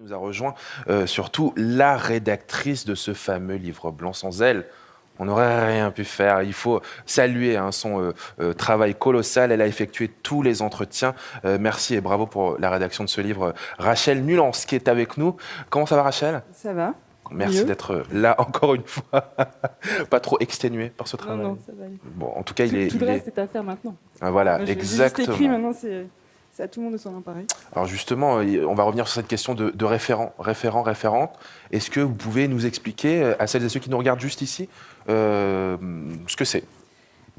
Nous a rejoint surtout la rédactrice de ce fameux livre blanc. Sans elle, on n'aurait rien pu faire. Il faut saluer son travail colossal. Elle a effectué tous les entretiens. Merci et bravo pour la rédaction de ce livre. Rachel Nulance qui est avec nous. Comment ça va, Rachel? Ça va. Merci Mieux. d'être là encore une fois. Pas trop exténué par ce travail. Non, ça va aller. Bon, en tout cas, Tout le reste est à faire maintenant. Ah, voilà, Moi, j'ai juste exactement. écrit, maintenant c'est à tout le monde de s'en emparer. Alors justement, on va revenir sur cette question de référente. Est-ce que vous pouvez nous expliquer, à celles et ceux qui nous regardent juste ici, ce que c'est?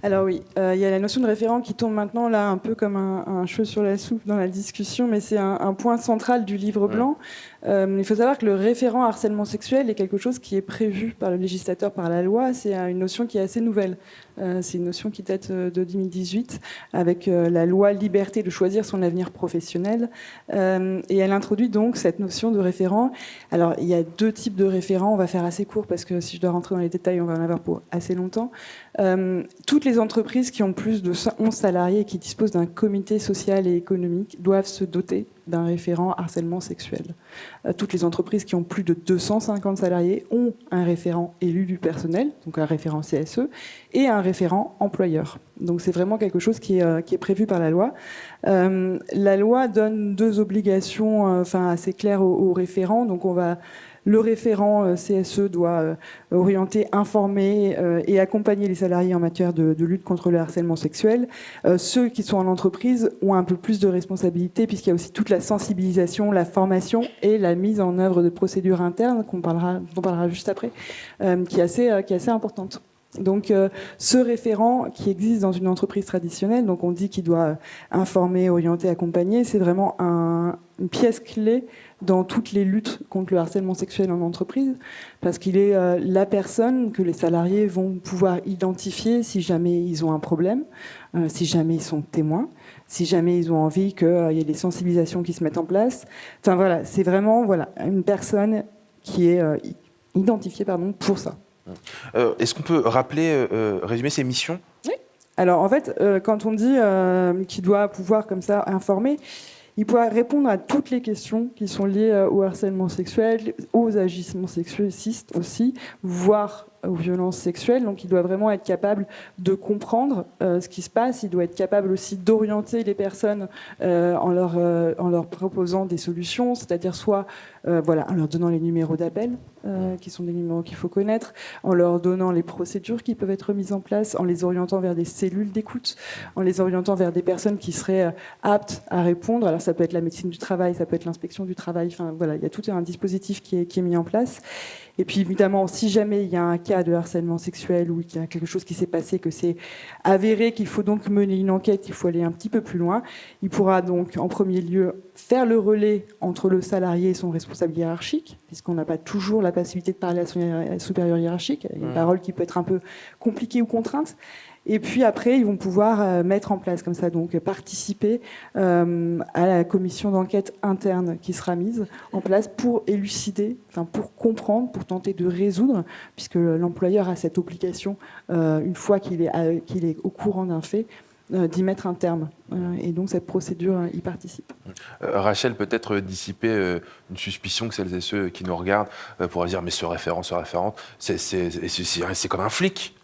Alors oui, il y a la notion de référent qui tombe maintenant là un peu comme un cheveu sur la soupe dans la discussion, mais c'est un point central du livre blanc. Il faut savoir que le référent harcèlement sexuel est quelque chose qui est prévu par le législateur, par la loi. C'est une notion qui est assez nouvelle. C'est une notion qui date de 2018 avec la loi liberté de choisir son avenir professionnel. Et elle introduit donc cette notion de référent. Alors il y a deux types de référents. On va faire assez court parce que si je dois rentrer dans les détails, on va en avoir pour assez longtemps. Toutes les entreprises qui ont plus de 11 salariés et qui disposent d'un comité social et économique doivent se doter d'un référent harcèlement sexuel. Toutes les entreprises qui ont plus de 250 salariés ont un référent élu du personnel, donc un référent CSE, et un référent employeur. Donc c'est vraiment quelque chose qui est prévu par la loi. La loi donne deux obligations assez claires aux référents. Donc le référent CSE doit orienter, informer et accompagner les salariés en matière de lutte contre le harcèlement sexuel. Ceux qui sont en entreprise ont un peu plus de responsabilités puisqu'il y a aussi toute la sensibilisation, la formation et la mise en œuvre de procédures internes dont on parlera juste après, qui est assez importante. Donc ce référent qui existe dans une entreprise traditionnelle, donc on dit qu'il doit informer, orienter, accompagner, c'est vraiment une pièce clé dans toutes les luttes contre le harcèlement sexuel en entreprise, parce qu'il est la personne que les salariés vont pouvoir identifier si jamais ils ont un problème, si jamais ils sont témoins, si jamais ils ont envie qu'il y ait des sensibilisations qui se mettent en place. Enfin voilà, c'est vraiment une personne qui est identifiée pour ça. Est-ce qu'on peut rappeler, résumer ses missions? Oui. Alors en fait, quand on dit qu'il doit pouvoir comme ça informer, il pourra répondre à toutes les questions qui sont liées au harcèlement sexuel, aux agissements sexistes aussi, voire aux violences sexuelles. Donc il doit vraiment être capable de comprendre ce qui se passe. Il doit être capable aussi d'orienter les personnes en leur proposant des solutions, c'est-à-dire soit en leur donnant les numéros d'appel, qui sont des numéros qu'il faut connaître, en leur donnant les procédures qui peuvent être mises en place, en les orientant vers des cellules d'écoute, en les orientant vers des personnes qui seraient aptes à répondre. Alors ça peut être la médecine du travail, ça peut être l'inspection du travail, il y a tout un dispositif qui est mis en place. Et puis évidemment, si jamais il y a un cas de harcèlement sexuel ou qu'il y a quelque chose qui s'est passé, que c'est avéré, qu'il faut donc mener une enquête, qu'il faut aller un petit peu plus loin, il pourra donc en premier lieu faire le relais entre le salarié et son responsable hiérarchique, puisqu'on n'a pas toujours la possibilité de parler à son supérieur hiérarchique. Il y a une parole qui peut être un peu compliquée ou contrainte. Et puis après, ils vont pouvoir mettre en place comme ça, donc participer à la commission d'enquête interne qui sera mise en place pour élucider, pour comprendre, pour tenter de résoudre, puisque l'employeur a cette obligation, une fois qu'il est au courant d'un fait, d'y mettre un terme. Et donc cette procédure y participe. Rachel, peut-être dissiper une suspicion que celles et ceux qui nous regardent pourraient dire mais ce référente, c'est comme un flic.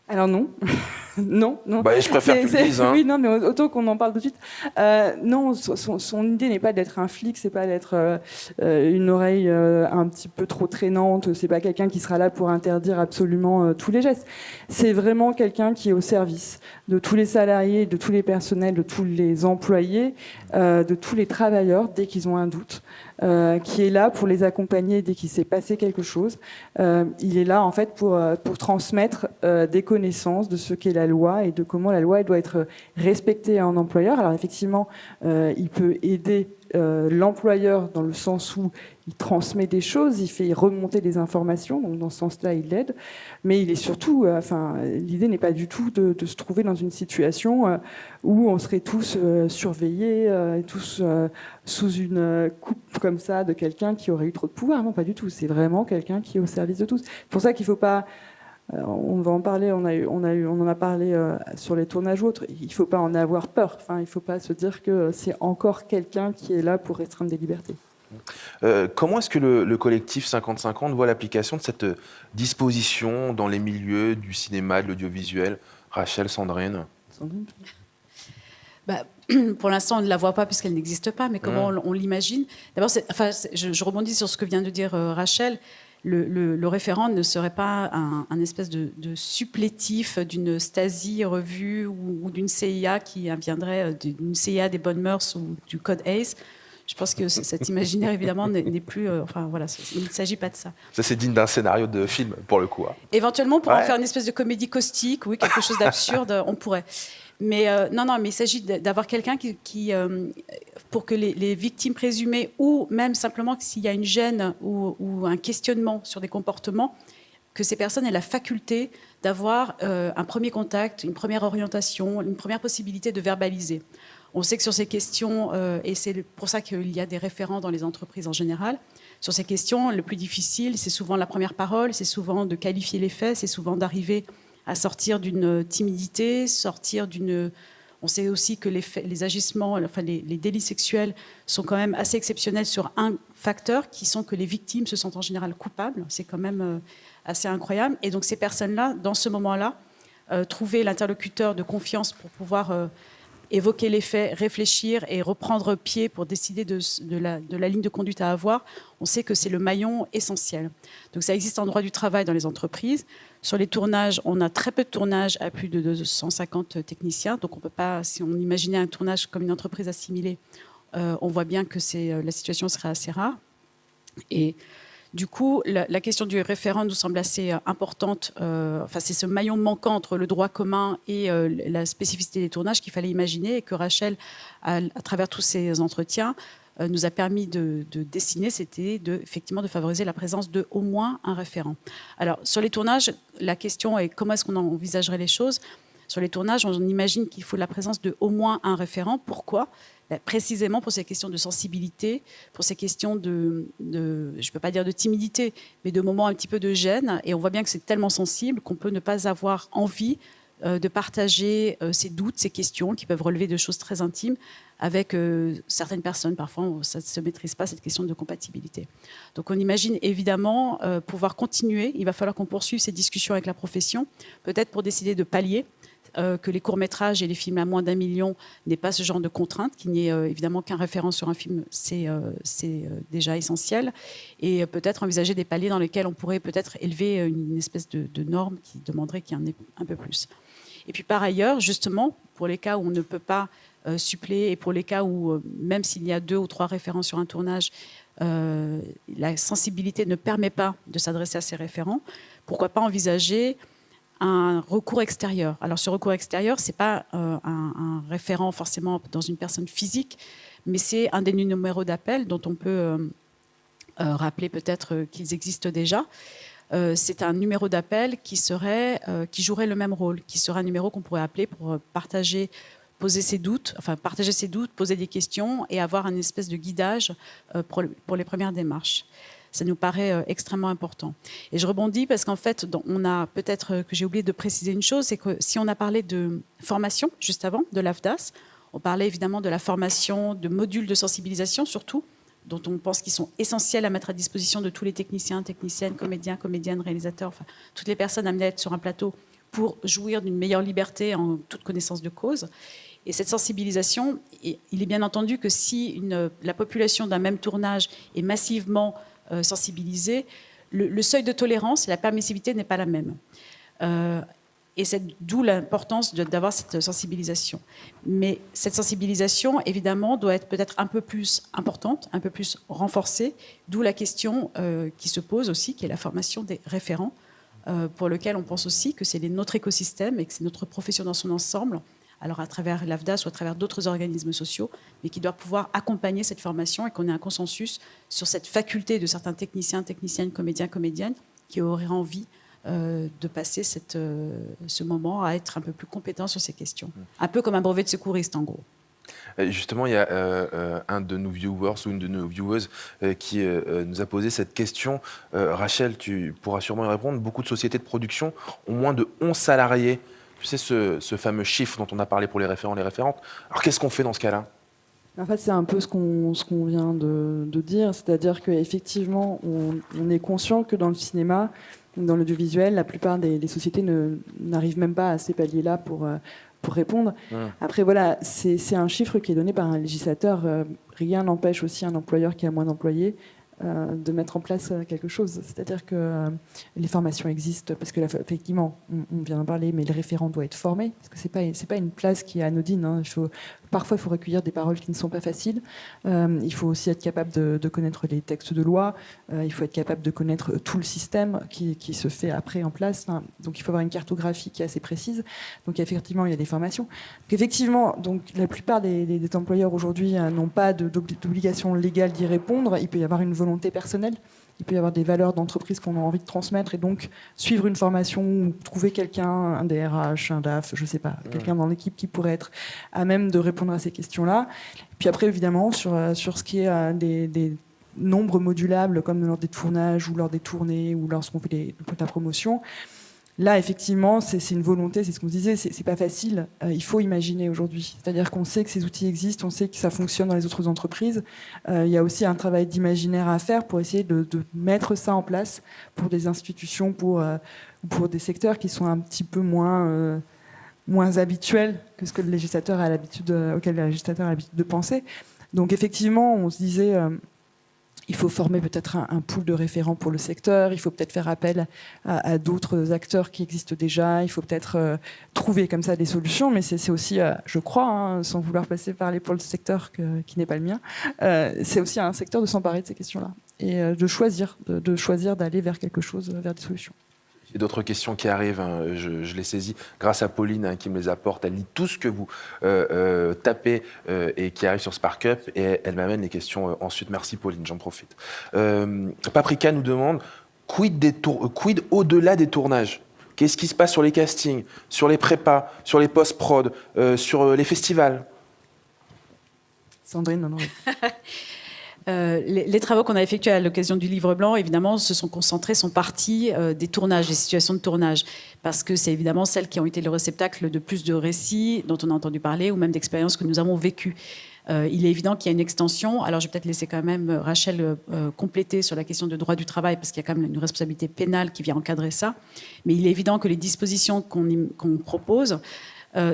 Alors non, non. Bah, je préfère que tu le dises. Hein. Oui, non, mais autant qu'on en parle tout de suite. Non, son idée n'est pas d'être un flic, c'est pas d'être une oreille un petit peu trop traînante, c'est pas quelqu'un qui sera là pour interdire absolument tous les gestes. C'est vraiment quelqu'un qui est au service de tous les salariés, de tous les personnels, de tous les employés, de tous les travailleurs dès qu'ils ont un doute. Qui est là pour les accompagner dès qu'il s'est passé quelque chose. Il est là en fait pour transmettre des connaissances de ce qu'est la loi et de comment la loi doit être respectée en employeur. Alors effectivement, il peut aider l'employeur dans le sens où il transmet des choses, il fait remonter des informations, donc dans ce sens-là, il l'aide. Mais il est surtout, l'idée n'est pas du tout de se trouver dans une situation où on serait tous surveillés, tous sous une coupe comme ça de quelqu'un qui aurait eu trop de pouvoir. Non, pas du tout. C'est vraiment quelqu'un qui est au service de tous. C'est pour ça qu'il ne faut pas... on va en parler, on en a parlé sur les tournages ou autres. Il ne faut pas en avoir peur. Il ne faut pas se dire que c'est encore quelqu'un qui est là pour restreindre des libertés. Comment est-ce que le collectif 50-50 voit l'application de cette disposition dans les milieux du cinéma, de l'audiovisuel? Rachel, Sandrine? Bah, pour l'instant, on ne la voit pas puisqu'elle n'existe pas, mais comment on l'imagine? D'abord, je rebondis sur ce que vient de dire Rachel. Le référent ne serait pas un espèce de supplétif d'une Stasi revue ou d'une CIA qui viendrait d'une CIA des bonnes mœurs ou du code ACE. Je pense que cet imaginaire, évidemment, n'est plus... enfin, voilà, il ne s'agit pas de ça. Ça, c'est digne d'un scénario de film, pour le coup. Hein. Éventuellement, pour en faire une espèce de comédie caustique, oui, quelque chose d'absurde, on pourrait. Mais non, mais il s'agit d'avoir quelqu'un qui pour que les victimes présumées, ou même simplement s'il y a une gêne ou un questionnement sur des comportements, que ces personnes aient la faculté d'avoir un premier contact, une première orientation, une première possibilité de verbaliser. On sait que sur ces questions, et c'est pour ça qu'il y a des référents dans les entreprises en général, sur ces questions, le plus difficile, c'est souvent la première parole, c'est souvent de qualifier les faits, c'est souvent d'arriver à sortir d'une timidité, sortir d'une... On sait aussi que les agissements, enfin les délits sexuels sont quand même assez exceptionnels sur un facteur, qui sont que les victimes se sentent en général coupables. C'est quand même assez incroyable. Et donc ces personnes-là, dans ce moment-là, trouver l'interlocuteur de confiance pour pouvoir évoquer les faits, réfléchir et reprendre pied pour décider de la ligne de conduite à avoir, on sait que c'est le maillon essentiel. Donc ça existe en droit du travail dans les entreprises. Sur les tournages, on a très peu de tournages à plus de 250 techniciens. Donc on peut pas, si on imaginait un tournage comme une entreprise assimilée, on voit bien que la situation serait assez rare. Et du coup, la question du référent nous semble assez importante. Enfin, c'est ce maillon manquant entre le droit commun et la spécificité des tournages qu'il fallait imaginer et que Rachel, à travers tous ces entretiens, nous a permis de dessiner. C'était effectivement de favoriser la présence de au moins un référent. Alors, sur les tournages, la question est comment est-ce qu'on envisagerait les choses? Sur les tournages, on imagine qu'il faut la présence de au moins un référent. Pourquoi? Précisément pour ces questions de sensibilité, pour ces questions de je ne peux pas dire de timidité, mais de moments un petit peu de gêne. Et on voit bien que c'est tellement sensible qu'on peut ne pas avoir envie de partager ses doutes, ses questions, qui peuvent relever de choses très intimes, avec certaines personnes. Parfois, ça ne se maîtrise pas, cette question de compatibilité. Donc on imagine évidemment pouvoir continuer. Il va falloir qu'on poursuive ces discussions avec la profession, peut-être pour décider de pallier que les courts-métrages et les films à moins d'1 million n'aient pas ce genre de contraintes, qu'il n'y ait évidemment qu'un référent sur un film, c'est déjà essentiel. Et peut-être envisager des paliers dans lesquels on pourrait peut-être élever une espèce de norme qui demanderait qu'il y en ait un peu plus. Et puis par ailleurs, justement, pour les cas où on ne peut pas suppléer et pour les cas où, même s'il y a 2 ou 3 référents sur un tournage, la sensibilité ne permet pas de s'adresser à ces référents, pourquoi pas envisager un recours extérieur. Alors ce recours extérieur, ce n'est pas un référent forcément dans une personne physique, mais c'est un des numéros d'appel dont on peut rappeler peut-être qu'ils existent déjà. C'est un numéro d'appel qui jouerait le même rôle, qui serait un numéro qu'on pourrait appeler pour partager ses doutes, poser des questions et avoir un espèce de guidage pour les premières démarches. Ça nous paraît extrêmement important. Et je rebondis parce qu'en fait, on a peut-être que j'ai oublié de préciser une chose, c'est que si on a parlé de formation juste avant, de l'AFDAS, on parlait évidemment de la formation, de modules de sensibilisation surtout, dont on pense qu'ils sont essentiels à mettre à disposition de tous les techniciens, techniciennes, comédiens, comédiennes, réalisateurs, enfin, toutes les personnes amenées à être sur un plateau pour jouir d'une meilleure liberté en toute connaissance de cause. Et cette sensibilisation, il est bien entendu que si la population d'un même tournage est massivement sensibilisée, le seuil de tolérance et la permissivité n'est pas la même. Et c'est d'où l'importance d'avoir cette sensibilisation. Mais cette sensibilisation, évidemment, doit être peut-être un peu plus importante, un peu plus renforcée, d'où la question qui se pose aussi, qui est la formation des référents, pour lequel on pense aussi que c'est notre écosystème et que c'est notre profession dans son ensemble, alors à travers l'AFDAS ou à travers d'autres organismes sociaux, mais qui doit pouvoir accompagner cette formation et qu'on ait un consensus sur cette faculté de certains techniciens, techniciennes, comédiens, comédiennes qui auraient envie de passer ce moment à être un peu plus compétents sur ces questions. Un peu comme un brevet de secouriste, en gros. Justement, il y a un de nos viewers ou une de nos viewers qui nous a posé cette question. Rachel, tu pourras sûrement y répondre. Beaucoup de sociétés de production ont moins de 11 salariés. Tu sais, ce fameux chiffre dont on a parlé pour les référents, les référentes. Alors, qu'est-ce qu'on fait dans ce cas-là? En fait, c'est un peu ce qu'on vient de dire, c'est-à-dire qu'effectivement, on est conscient que dans le cinéma, dans l'audiovisuel, la plupart des sociétés n'arrivent même pas à ces paliers-là pour répondre. Après, voilà, c'est un chiffre qui est donné par un législateur. Rien n'empêche aussi un employeur qui a moins d'employés de mettre en place quelque chose. C'est-à-dire que les formations existent, parce que là, effectivement, on vient d'en parler, mais le référent doit être formé, parce que c'est pas une place qui est anodine. Hein. Parfois, il faut recueillir des paroles qui ne sont pas faciles. Il faut aussi être capable de connaître les textes de loi. Il faut être capable de connaître tout le système qui se fait après en place. Enfin, donc, il faut avoir une cartographie qui est assez précise. Donc, effectivement, il y a des formations. Donc, effectivement, donc, la plupart des employeurs aujourd'hui n'ont pas d'obligation légale d'y répondre. Il peut y avoir une volonté personnelle. Il peut y avoir des valeurs d'entreprise qu'on a envie de transmettre et donc suivre une formation ou trouver quelqu'un, un DRH, un DAF, je ne sais pas, quelqu'un dans l'équipe qui pourrait être à même de répondre à ces questions-là. Puis après, évidemment, sur ce qui est des nombres modulables, comme lors des tournages ou lors des tournées ou lorsqu'on fait la promotion, là, effectivement, c'est une volonté, c'est ce qu'on disait, c'est pas facile. Il faut imaginer aujourd'hui. C'est-à-dire qu'on sait que ces outils existent, on sait que ça fonctionne dans les autres entreprises. Il y a aussi un travail d'imaginaire à faire pour essayer de mettre ça en place pour des institutions, pour des secteurs qui sont un petit peu moins habituels que ce que le législateur a auquel le législateur a l'habitude de penser. Donc, effectivement, on se disait... il faut former peut-être un pool de référents pour le secteur, il faut peut-être faire appel à d'autres acteurs qui existent déjà, il faut peut-être trouver comme ça des solutions, mais c'est aussi, je crois, hein, sans vouloir passer par les pôles secteur qui n'est pas le mien, c'est aussi un secteur de s'emparer de ces questions-là et de choisir d'aller vers quelque chose, vers des solutions. Il y a d'autres questions qui arrivent, hein. Je les saisis grâce à Pauline qui me les apporte. Elle lit tout ce que vous tapez et qui arrive sur SparkUp et elle m'amène les questions ensuite. Merci Pauline, j'en profite. Paprika nous demande quid au-delà des tournages? Qu'est-ce qui se passe sur les castings, sur les prépas, sur les post-prod, sur les festivals? Sandrine, non. Les travaux qu'on a effectués à l'occasion du livre blanc, évidemment, sont partis des tournages, des situations de tournage, parce que c'est évidemment celles qui ont été le réceptacle de plus de récits dont on a entendu parler, ou même d'expériences que nous avons vécues. Il est évident qu'il y a une extension. Alors, je vais peut-être laisser quand même Rachel compléter sur la question de droit du travail, parce qu'il y a quand même une responsabilité pénale qui vient encadrer ça. Mais il est évident que les dispositions qu'on propose...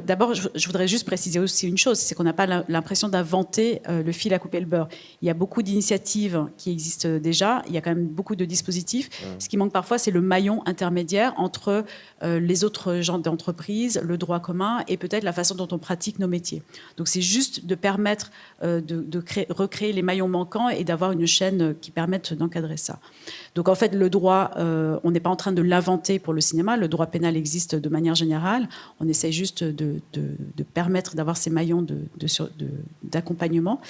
D'abord, je voudrais juste préciser aussi une chose, c'est qu'on n'a pas l'impression d'inventer le fil à couper le beurre. Il y a beaucoup d'initiatives qui existent déjà, il y a quand même beaucoup de dispositifs. Ce qui manque parfois, c'est le maillon intermédiaire entre les autres genres d'entreprises, le droit commun et peut-être la façon dont on pratique nos métiers. Donc c'est juste de permettre de recréer les maillons manquants et d'avoir une chaîne qui permette d'encadrer ça. Donc en fait, le droit, on n'est pas en train de l'inventer pour le cinéma, le droit pénal existe de manière générale, on essaye juste de permettre d'avoir ces maillons d'accompagnement.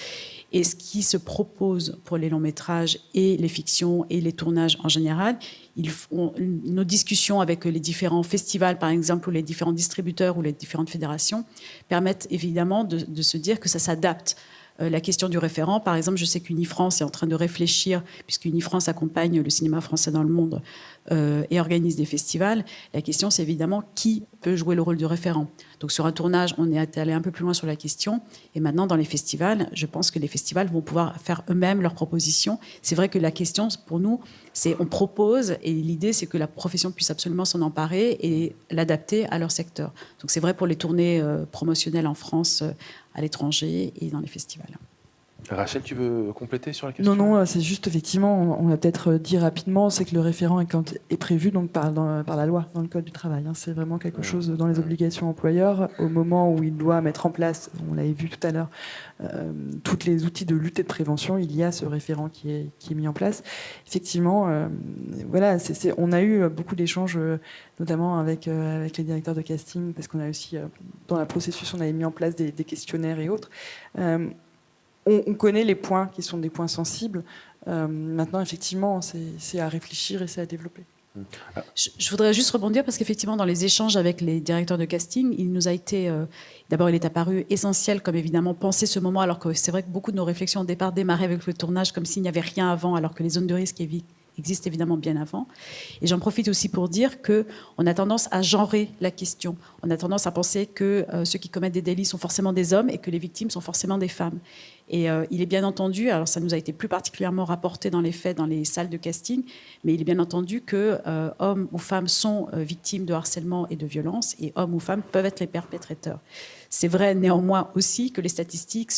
Et ce qui se propose pour les longs métrages et les fictions et les tournages en général, nos discussions avec les différents festivals, par exemple, ou les différents distributeurs ou les différentes fédérations, permettent évidemment de se dire que ça s'adapte. La question du référent, par exemple, je sais qu'Unifrance est en train de réfléchir, puisque Unifrance accompagne le cinéma français dans le monde et organise des festivals. La question, c'est évidemment qui peut jouer le rôle de référent. Donc sur un tournage, on est allé un peu plus loin sur la question. Et maintenant, dans les festivals, je pense que les festivals vont pouvoir faire eux-mêmes leurs propositions. C'est vrai que la question, pour nous, c'est on propose, et l'idée, c'est que la profession puisse absolument s'en emparer et l'adapter à leur secteur. Donc c'est vrai pour les tournées promotionnelles en France, à l'étranger et dans les festivals. Rachel, tu veux compléter sur la question? Non, c'est juste, effectivement, on l'a peut-être dit rapidement, c'est que le référent est prévu donc par la loi, dans le Code du travail. Hein. C'est vraiment quelque chose dans les obligations employeurs, au moment où il doit mettre en place, on l'avait vu tout à l'heure, tous les outils de lutte et de prévention, il y a ce référent qui est mis en place. Effectivement, voilà, on a eu beaucoup d'échanges, notamment avec les directeurs de casting, parce qu'on a aussi, dans le processus, on avait mis en place des questionnaires et autres. On connaît les points qui sont des points sensibles. Maintenant, effectivement, c'est à réfléchir et c'est à développer. Je voudrais juste rebondir parce qu'effectivement, dans les échanges avec les directeurs de casting, il nous a été... D'abord, il est apparu essentiel, comme évidemment, penser ce moment, alors que c'est vrai que beaucoup de nos réflexions au départ démarraient avec le tournage, comme s'il n'y avait rien avant, alors que les zones de risque existent évidemment bien avant. Et j'en profite aussi pour dire qu'on a tendance à genrer la question. On a tendance à penser que ceux qui commettent des délits sont forcément des hommes et que les victimes sont forcément des femmes. Et il est bien entendu, alors ça nous a été plus particulièrement rapporté dans les faits, dans les salles de casting, mais il est bien entendu que hommes ou femmes sont victimes de harcèlement et de violence, et hommes ou femmes peuvent être les perpétrateurs. C'est vrai néanmoins aussi que les statistiques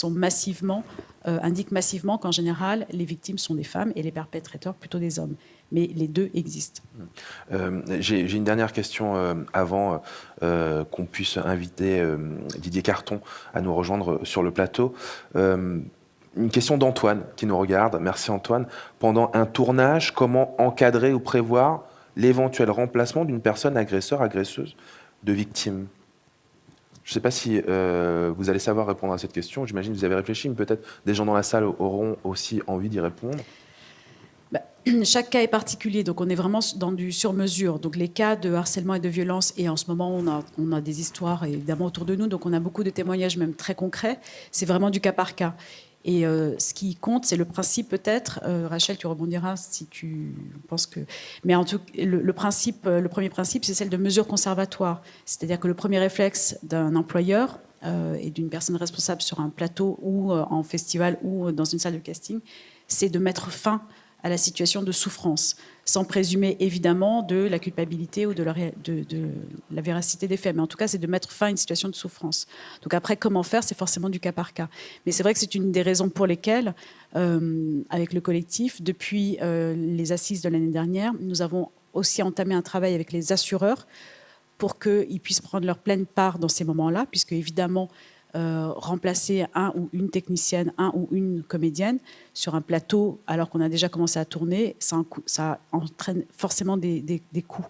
indiquent massivement qu'en général, les victimes sont des femmes et les perpétrateurs plutôt des hommes. Mais les deux existent. J'ai une dernière question avant qu'on puisse inviter Didier Carton à nous rejoindre sur le plateau. Une question d'Antoine qui nous regarde. Merci Antoine. Pendant un tournage, comment encadrer ou prévoir l'éventuel remplacement d'une personne agresseuse de victime? Je ne sais pas si vous allez savoir répondre à cette question. J'imagine que vous avez réfléchi, mais peut-être des gens dans la salle auront aussi envie d'y répondre. Chaque cas est particulier, donc on est vraiment dans du sur-mesure. Donc les cas de harcèlement et de violence, et en ce moment on a des histoires évidemment autour de nous, donc on a beaucoup de témoignages même très concrets, c'est vraiment du cas par cas. Et ce qui compte, c'est le principe peut-être, Rachel, tu rebondiras si tu penses que... Mais en tout cas, le premier principe, c'est celle de mesure conservatoire. C'est-à-dire que le premier réflexe d'un employeur et d'une personne responsable sur un plateau ou en festival ou dans une salle de casting, c'est de mettre fin à la situation de souffrance, sans présumer évidemment de la culpabilité ou de la véracité des faits. Mais en tout cas, c'est de mettre fin à une situation de souffrance. Donc après, comment faire, c'est forcément du cas par cas. Mais c'est vrai que c'est une des raisons pour lesquelles, avec le collectif, depuis les assises de l'année dernière, nous avons aussi entamé un travail avec les assureurs pour qu'ils puissent prendre leur pleine part dans ces moments-là, puisque évidemment, remplacer un ou une technicienne, un ou une comédienne sur un plateau alors qu'on a déjà commencé à tourner, ça entraîne forcément des coûts.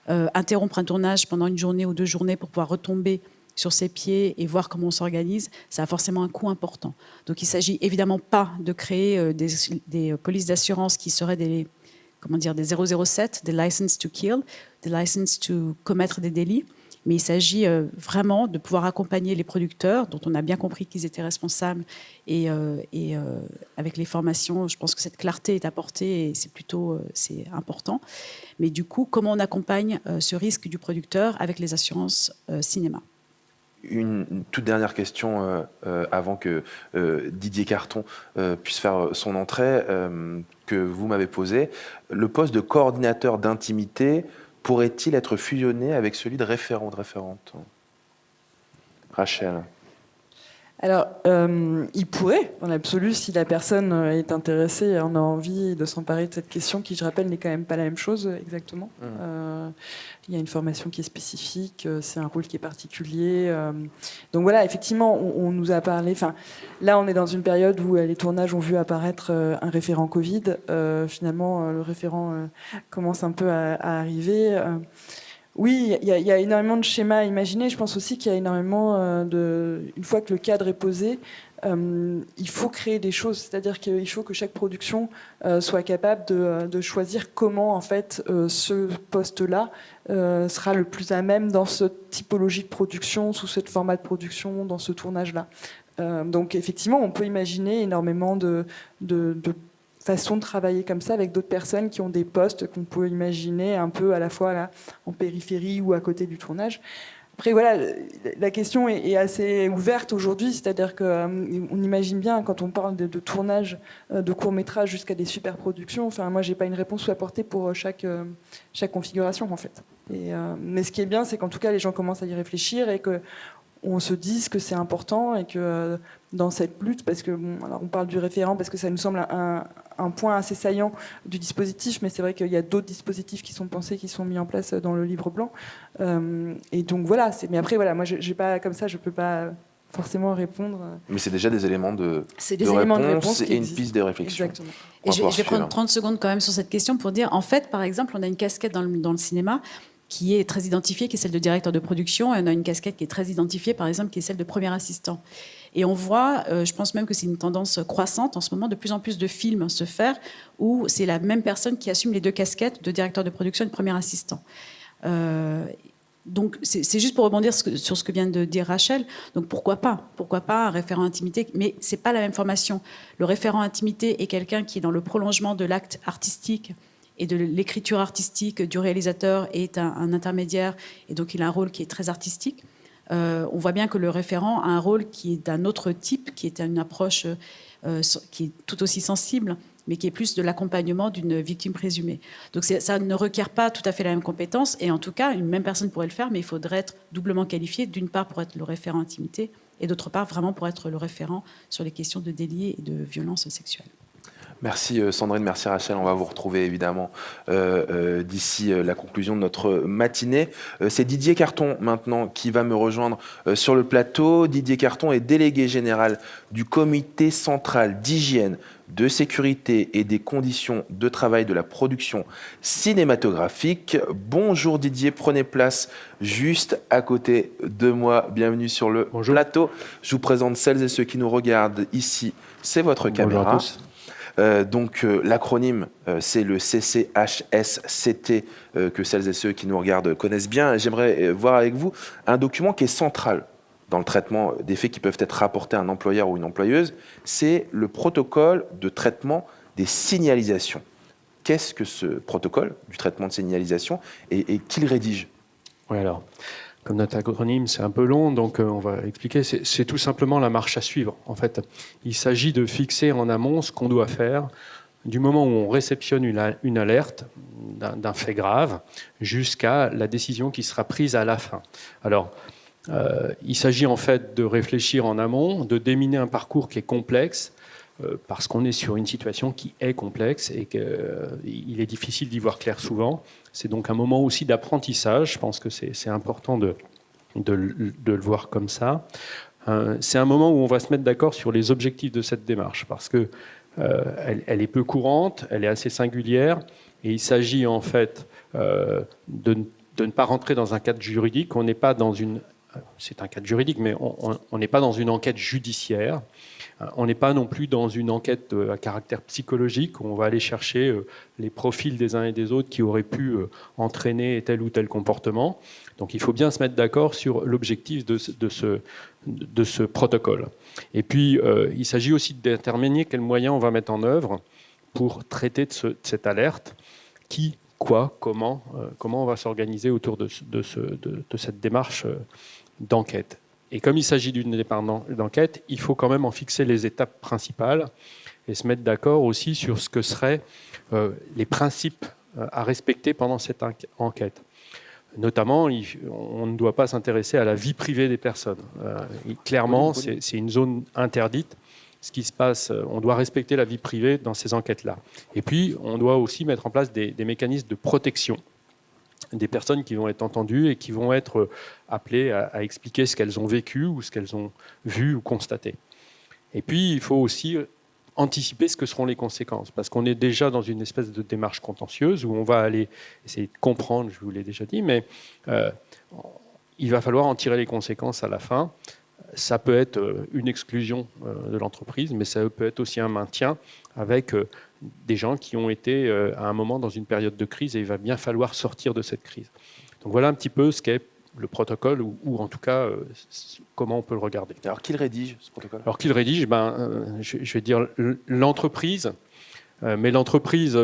Interrompre un tournage pendant une journée ou 2 journées pour pouvoir retomber sur ses pieds et voir comment on s'organise, ça a forcément un coût important. Donc il ne s'agit évidemment pas de créer des polices d'assurance qui seraient des 007, des license to kill, des license to commettre des délits. Mais il s'agit vraiment de pouvoir accompagner les producteurs, dont on a bien compris qu'ils étaient responsables. Et avec les formations, je pense que cette clarté est apportée et c'est important. Mais du coup, comment on accompagne ce risque du producteur avec les assurances cinéma? Une toute dernière question avant que Didier Carton puisse faire son entrée, que vous m'avez posée. Le poste de coordinateur d'intimité pourrait-il être fusionné avec celui de référent ou de référente? Rachel. Alors, il pourrait, dans l'absolu, si la personne est intéressée et en a envie de s'emparer de cette question, qui, je rappelle, n'est quand même pas la même chose exactement. Il y a une formation qui est spécifique, c'est un rôle qui est particulier. Donc voilà, effectivement, on nous a parlé... Là, on est dans une période où les tournages ont vu apparaître un référent Covid. Finalement, le référent commence un peu à arriver. Oui, il y a énormément de schémas à imaginer. Je pense aussi qu'il y a énormément une fois que le cadre est posé, il faut créer des choses. C'est-à-dire qu'il faut que chaque production soit capable de choisir comment, en fait, ce poste-là sera le plus à même dans cette typologie de production, sous ce format de production, dans ce tournage-là. Donc, effectivement, on peut imaginer énormément de façon de travailler comme ça avec d'autres personnes qui ont des postes qu'on peut imaginer un peu à la fois là, en périphérie ou à côté du tournage. Après, voilà, la question est assez ouverte aujourd'hui, c'est-à-dire qu'on imagine bien, quand on parle de tournage de courts-métrages jusqu'à des super-productions, enfin, moi, j'ai pas une réponse à apporter pour chaque configuration, en fait. Mais ce qui est bien, c'est qu'en tout cas, les gens commencent à y réfléchir et qu'on se dise que c'est important et que dans cette lutte, parce que alors on parle du référent parce que ça nous semble un point assez saillant du dispositif, mais c'est vrai qu'il y a d'autres dispositifs qui sont pensés, qui sont mis en place dans le livre blanc. Et donc voilà. Mais après voilà, moi j'ai pas comme ça, je peux pas forcément répondre. Mais c'est déjà des éléments de réponse et une piste de réflexion. Exactement. Et je vais prendre 30 secondes quand même sur cette question pour dire, en fait, par exemple, on a une casquette dans le cinéma qui est très identifiée, qui est celle de directeur de production, et on a une casquette qui est très identifiée, par exemple, qui est celle de premier assistant. Et on voit, je pense même que c'est une tendance croissante en ce moment, de plus en plus de films se faire où c'est la même personne qui assume les 2 casquettes de directeur de production et de premier assistant. Donc c'est juste pour rebondir sur ce que vient de dire Rachel. Donc pourquoi pas un référent intimité, mais c'est pas la même formation. Le référent intimité est quelqu'un qui est dans le prolongement de l'acte artistique et de l'écriture artistique du réalisateur, est un intermédiaire, et donc il a un rôle qui est très artistique. on voit bien que le référent a un rôle qui est d'un autre type, qui est une approche qui est tout aussi sensible, mais qui est plus de l'accompagnement d'une victime présumée. Donc ça ne requiert pas tout à fait la même compétence, et en tout cas, une même personne pourrait le faire, mais il faudrait être doublement qualifié, d'une part pour être le référent intimité, et d'autre part vraiment pour être le référent sur les questions de délit et de violence sexuelle. Merci Sandrine, merci Rachel. On va vous retrouver évidemment d'ici la conclusion de notre matinée. C'est Didier Carton maintenant qui va me rejoindre sur le plateau. Didier Carton est délégué général du comité central d'hygiène, de sécurité et des conditions de travail de la production cinématographique. Bonjour Didier, prenez place juste à côté de moi. Bienvenue sur le plateau. Je vous présente celles et ceux qui nous regardent ici. C'est votre caméra. Bonjour à tous. L'acronyme, c'est le CCHSCT que celles et ceux qui nous regardent connaissent bien. J'aimerais voir avec vous un document qui est central dans le traitement des faits qui peuvent être rapportés à un employeur ou une employeuse. C'est le protocole de traitement des signalisations. Qu'est-ce que ce protocole du traitement de signalisation et qui le rédige? Oui, alors, comme notre acronyme, c'est un peu long, donc on va expliquer. C'est tout simplement la marche à suivre. En fait, il s'agit de fixer en amont ce qu'on doit faire du moment où on réceptionne une alerte d'un fait grave jusqu'à la décision qui sera prise à la fin. Alors, il s'agit en fait de réfléchir en amont, de déminer un parcours qui est complexe, parce qu'on est sur une situation qui est complexe et qu'il est difficile d'y voir clair souvent. C'est donc un moment aussi d'apprentissage. Je pense que c'est important de le voir comme ça. C'est un moment où on va se mettre d'accord sur les objectifs de cette démarche, parce que elle est peu courante, elle est assez singulière, et il s'agit en fait de ne pas rentrer dans un cadre juridique. On n'est pas dans une... C'est un cadre juridique, mais on n'est pas dans une enquête judiciaire. On n'est pas non plus dans une enquête à caractère psychologique où on va aller chercher les profils des uns et des autres qui auraient pu entraîner tel ou tel comportement. Donc il faut bien se mettre d'accord sur l'objectif de ce protocole. Et puis il s'agit aussi de déterminer quels moyens on va mettre en œuvre pour traiter de cette alerte, qui, quoi, comment on va s'organiser autour de cette démarche d'enquête. Et comme il s'agit d'une démarche d'enquête, il faut quand même en fixer les étapes principales et se mettre d'accord aussi sur ce que seraient les principes à respecter pendant cette enquête. Notamment, on ne doit pas s'intéresser à la vie privée des personnes. Clairement, c'est une zone interdite. Ce qui se passe, on doit respecter la vie privée dans ces enquêtes-là. Et puis, on doit aussi mettre en place des mécanismes de protection des personnes qui vont être entendues et qui vont être appelées à expliquer ce qu'elles ont vécu ou ce qu'elles ont vu ou constaté. Et puis, il faut aussi anticiper ce que seront les conséquences, parce qu'on est déjà dans une espèce de démarche contentieuse où on va aller essayer de comprendre, je vous l'ai déjà dit, mais il va falloir en tirer les conséquences à la fin. Ça peut être une exclusion de l'entreprise, mais ça peut être aussi un maintien avec des gens qui ont été à un moment dans une période de crise et il va bien falloir sortir de cette crise. Donc voilà un petit peu ce qu'est le protocole, ou en tout cas comment on peut le regarder. Alors qui le rédige, ce protocole? Alors qui le rédige, je vais dire l'entreprise. Mais l'entreprise,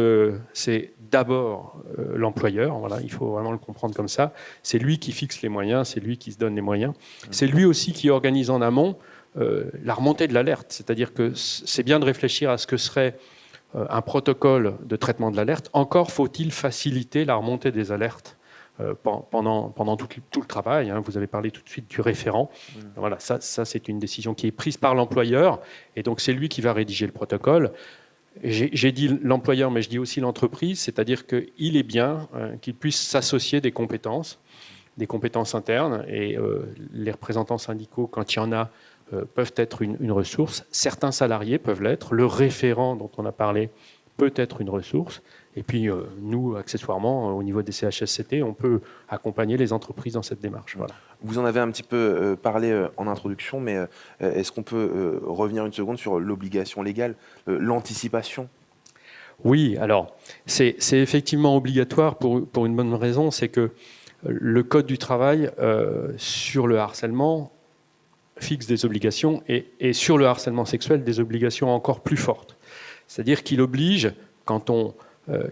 c'est d'abord l'employeur. Voilà, il faut vraiment le comprendre comme ça. C'est lui qui fixe les moyens, c'est lui qui se donne les moyens. C'est lui aussi qui organise en amont la remontée de l'alerte. C'est-à-dire que c'est bien de réfléchir à ce que serait un protocole de traitement de l'alerte. Encore faut-il faciliter la remontée des alertes pendant tout le travail. Vous avez parlé tout de suite du référent. Voilà, ça c'est une décision qui est prise par l'employeur. Et donc c'est lui qui va rédiger le protocole. J'ai dit l'employeur, mais je dis aussi l'entreprise, c'est-à-dire qu'il est bien qu'il puisse s'associer des compétences internes, et les représentants syndicaux, quand il y en a, peuvent être une ressource. Certains salariés peuvent l'être. Le référent dont on a parlé peut être une ressource. Et puis, nous, accessoirement, au niveau des CHSCT, on peut accompagner les entreprises dans cette démarche. Voilà. Vous en avez un petit peu parlé en introduction, mais est-ce qu'on peut revenir une seconde sur l'obligation légale, l'anticipation? Oui, alors, c'est effectivement obligatoire pour une bonne raison, c'est que le Code du travail, sur le harcèlement, fixe des obligations, et sur le harcèlement sexuel, des obligations encore plus fortes. C'est-à-dire qu'il oblige,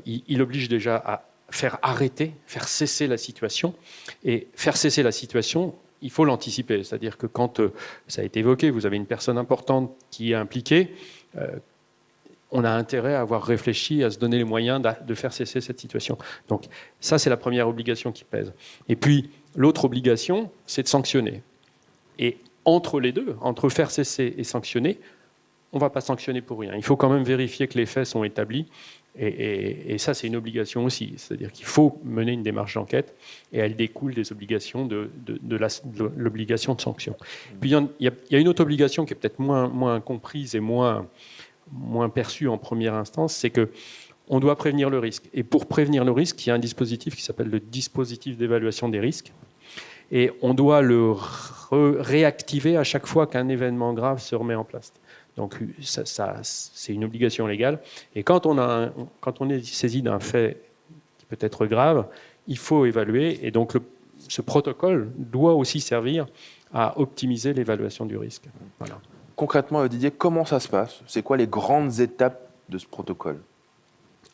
il oblige déjà à faire arrêter, faire cesser la situation. Et faire cesser la situation, il faut l'anticiper. C'est-à-dire que quand, ça a été évoqué, vous avez une personne importante qui est impliquée, on a intérêt à avoir réfléchi, à se donner les moyens de faire cesser cette situation. Donc ça, c'est la première obligation qui pèse. Et puis, l'autre obligation, c'est de sanctionner. Et entre les deux, entre faire cesser et sanctionner, on ne va pas sanctionner pour rien. Il faut quand même vérifier que les faits sont établis. Et ça, c'est une obligation aussi. C'est-à-dire qu'il faut mener une démarche d'enquête et elle découle des obligations de l'obligation de sanction. Puis il y a une autre obligation qui est peut-être moins comprise et moins perçue en première instance, c'est qu'on doit prévenir le risque. Et pour prévenir le risque, il y a un dispositif qui s'appelle le dispositif d'évaluation des risques. Et on doit le réactiver à chaque fois qu'un événement grave se remet en place. Donc ça, c'est une obligation légale. Et quand on est saisi d'un fait qui peut être grave, il faut évaluer. Et donc ce protocole doit aussi servir à optimiser l'évaluation du risque. Voilà. Concrètement, Didier, comment ça se passe? C'est quoi les grandes étapes de ce protocole?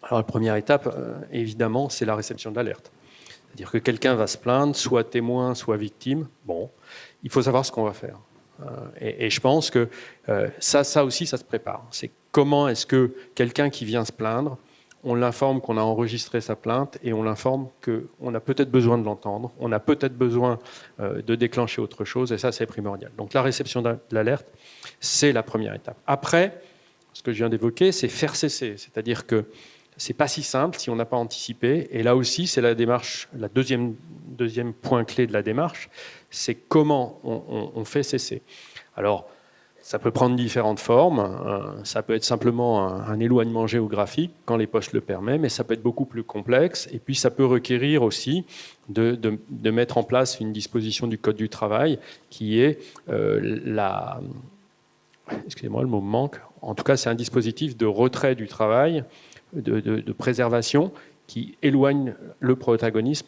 Alors la première étape, évidemment, c'est la réception d'alerte. C'est-à-dire que quelqu'un va se plaindre, soit témoin, soit victime. Bon, il faut savoir ce qu'on va faire. Et je pense que ça aussi, ça se prépare. C'est comment est-ce que quelqu'un qui vient se plaindre, on l'informe qu'on a enregistré sa plainte et on l'informe qu'on a peut-être besoin de l'entendre, on a peut-être besoin de déclencher autre chose, et ça, c'est primordial. Donc la réception de l'alerte, c'est la première étape. Après, ce que je viens d'évoquer, c'est faire cesser. C'est-à-dire que c'est pas si simple si on n'a pas anticipé. Et là aussi, c'est la démarche, la deuxième point clé de la démarche, c'est comment on fait cesser. Alors, ça peut prendre différentes formes. Ça peut être simplement un éloignement géographique quand les postes le permettent, mais ça peut être beaucoup plus complexe. Et puis, ça peut requérir aussi de mettre en place une disposition du Code du travail qui est excusez-moi, le mot me manque. En tout cas, c'est un dispositif de retrait du travail, de préservation qui éloigne le protagoniste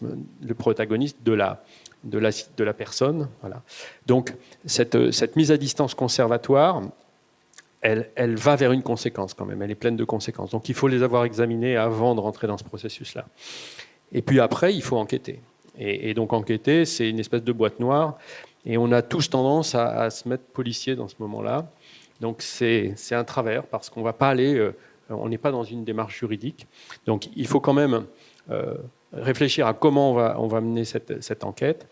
de la personne. Voilà. Donc, cette mise à distance conservatoire, elle va vers une conséquence quand même. Elle est pleine de conséquences. Donc, il faut les avoir examinées avant de rentrer dans ce processus-là. Et puis après, il faut enquêter. Et donc, enquêter, c'est une espèce de boîte noire. Et on a tous tendance à se mettre policier dans ce moment-là. Donc, c'est un travers parce qu'on ne va pas aller... on n'est pas dans une démarche juridique. Donc, il faut quand même réfléchir à comment on va mener cette enquête.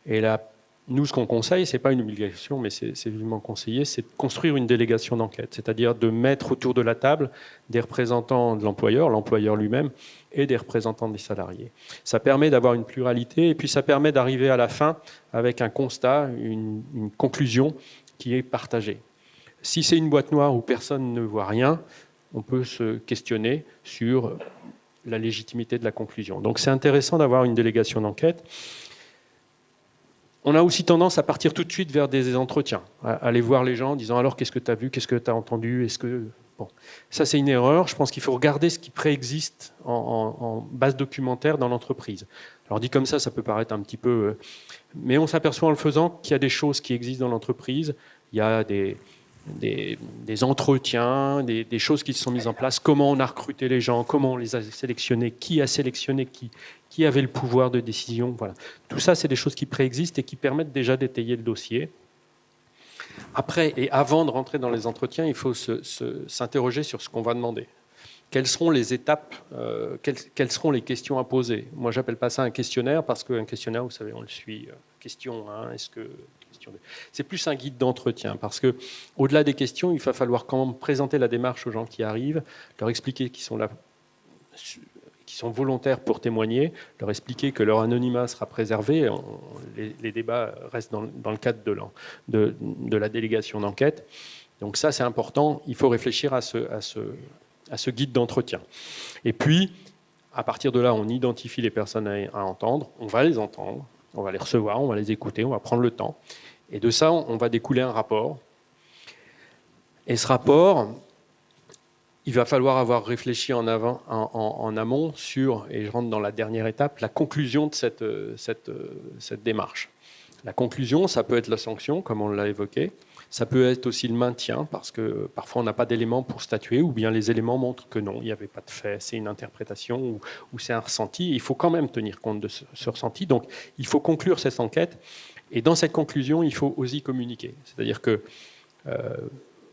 Et là, nous, ce qu'on conseille, ce n'est pas une obligation, mais c'est vivement conseillé, c'est de construire une délégation d'enquête, c'est-à-dire de mettre autour de la table des représentants de l'employeur lui-même, et des représentants des salariés. Ça permet d'avoir une pluralité, et puis ça permet d'arriver à la fin avec un constat, une conclusion qui est partagée. Si c'est une boîte noire où personne ne voit rien, on peut se questionner sur la légitimité de la conclusion. Donc c'est intéressant d'avoir une délégation d'enquête. On a aussi tendance à partir tout de suite vers des entretiens, à aller voir les gens en disant « alors qu'est-ce que tu as vu, qu'est-ce que tu as entendu, est-ce que… » Bon. Ça c'est une erreur, je pense qu'il faut regarder ce qui préexiste en base documentaire dans l'entreprise. Alors dit comme ça peut paraître un petit peu… mais on s'aperçoit en le faisant qu'il y a des choses qui existent dans l'entreprise, il y a des entretiens, des choses qui se sont mises en place, comment on a recruté les gens, comment on les a sélectionnés, qui a sélectionné qui avait le pouvoir de décision. Voilà. Tout ça, c'est des choses qui préexistent et qui permettent déjà d'étayer le dossier. Après, et avant de rentrer dans les entretiens, il faut s'interroger sur ce qu'on va demander. Quelles seront les étapes, quelles seront les questions à poser? Moi, j'appelle pas ça un questionnaire, parce qu'un questionnaire, vous savez, on le suit. Question 1, est-ce que… C'est plus un guide d'entretien, parce que au-delà des questions, il va falloir quand même présenter la démarche aux gens qui arrivent, leur expliquer qu'ils sont là, qui sont volontaires pour témoigner, leur expliquer que leur anonymat sera préservé. Les débats restent dans le cadre de la délégation d'enquête. Donc ça, c'est important. Il faut réfléchir à ce guide d'entretien. Et puis, à partir de là, on identifie les personnes à entendre. On va les entendre, on va les recevoir, on va les écouter, on va prendre le temps. Et de ça, on va découler un rapport. Et ce rapport, il va falloir avoir réfléchi en amont sur, et je rentre dans la dernière étape, la conclusion de cette démarche. La conclusion, ça peut être la sanction, comme on l'a évoqué. Ça peut être aussi le maintien, parce que parfois on n'a pas d'éléments pour statuer, ou bien les éléments montrent que non, il n'y avait pas de fait, c'est une interprétation, ou c'est un ressenti. Il faut quand même tenir compte de ce ressenti. Donc il faut conclure cette enquête. Et dans cette conclusion, il faut aussi communiquer. C'est-à-dire que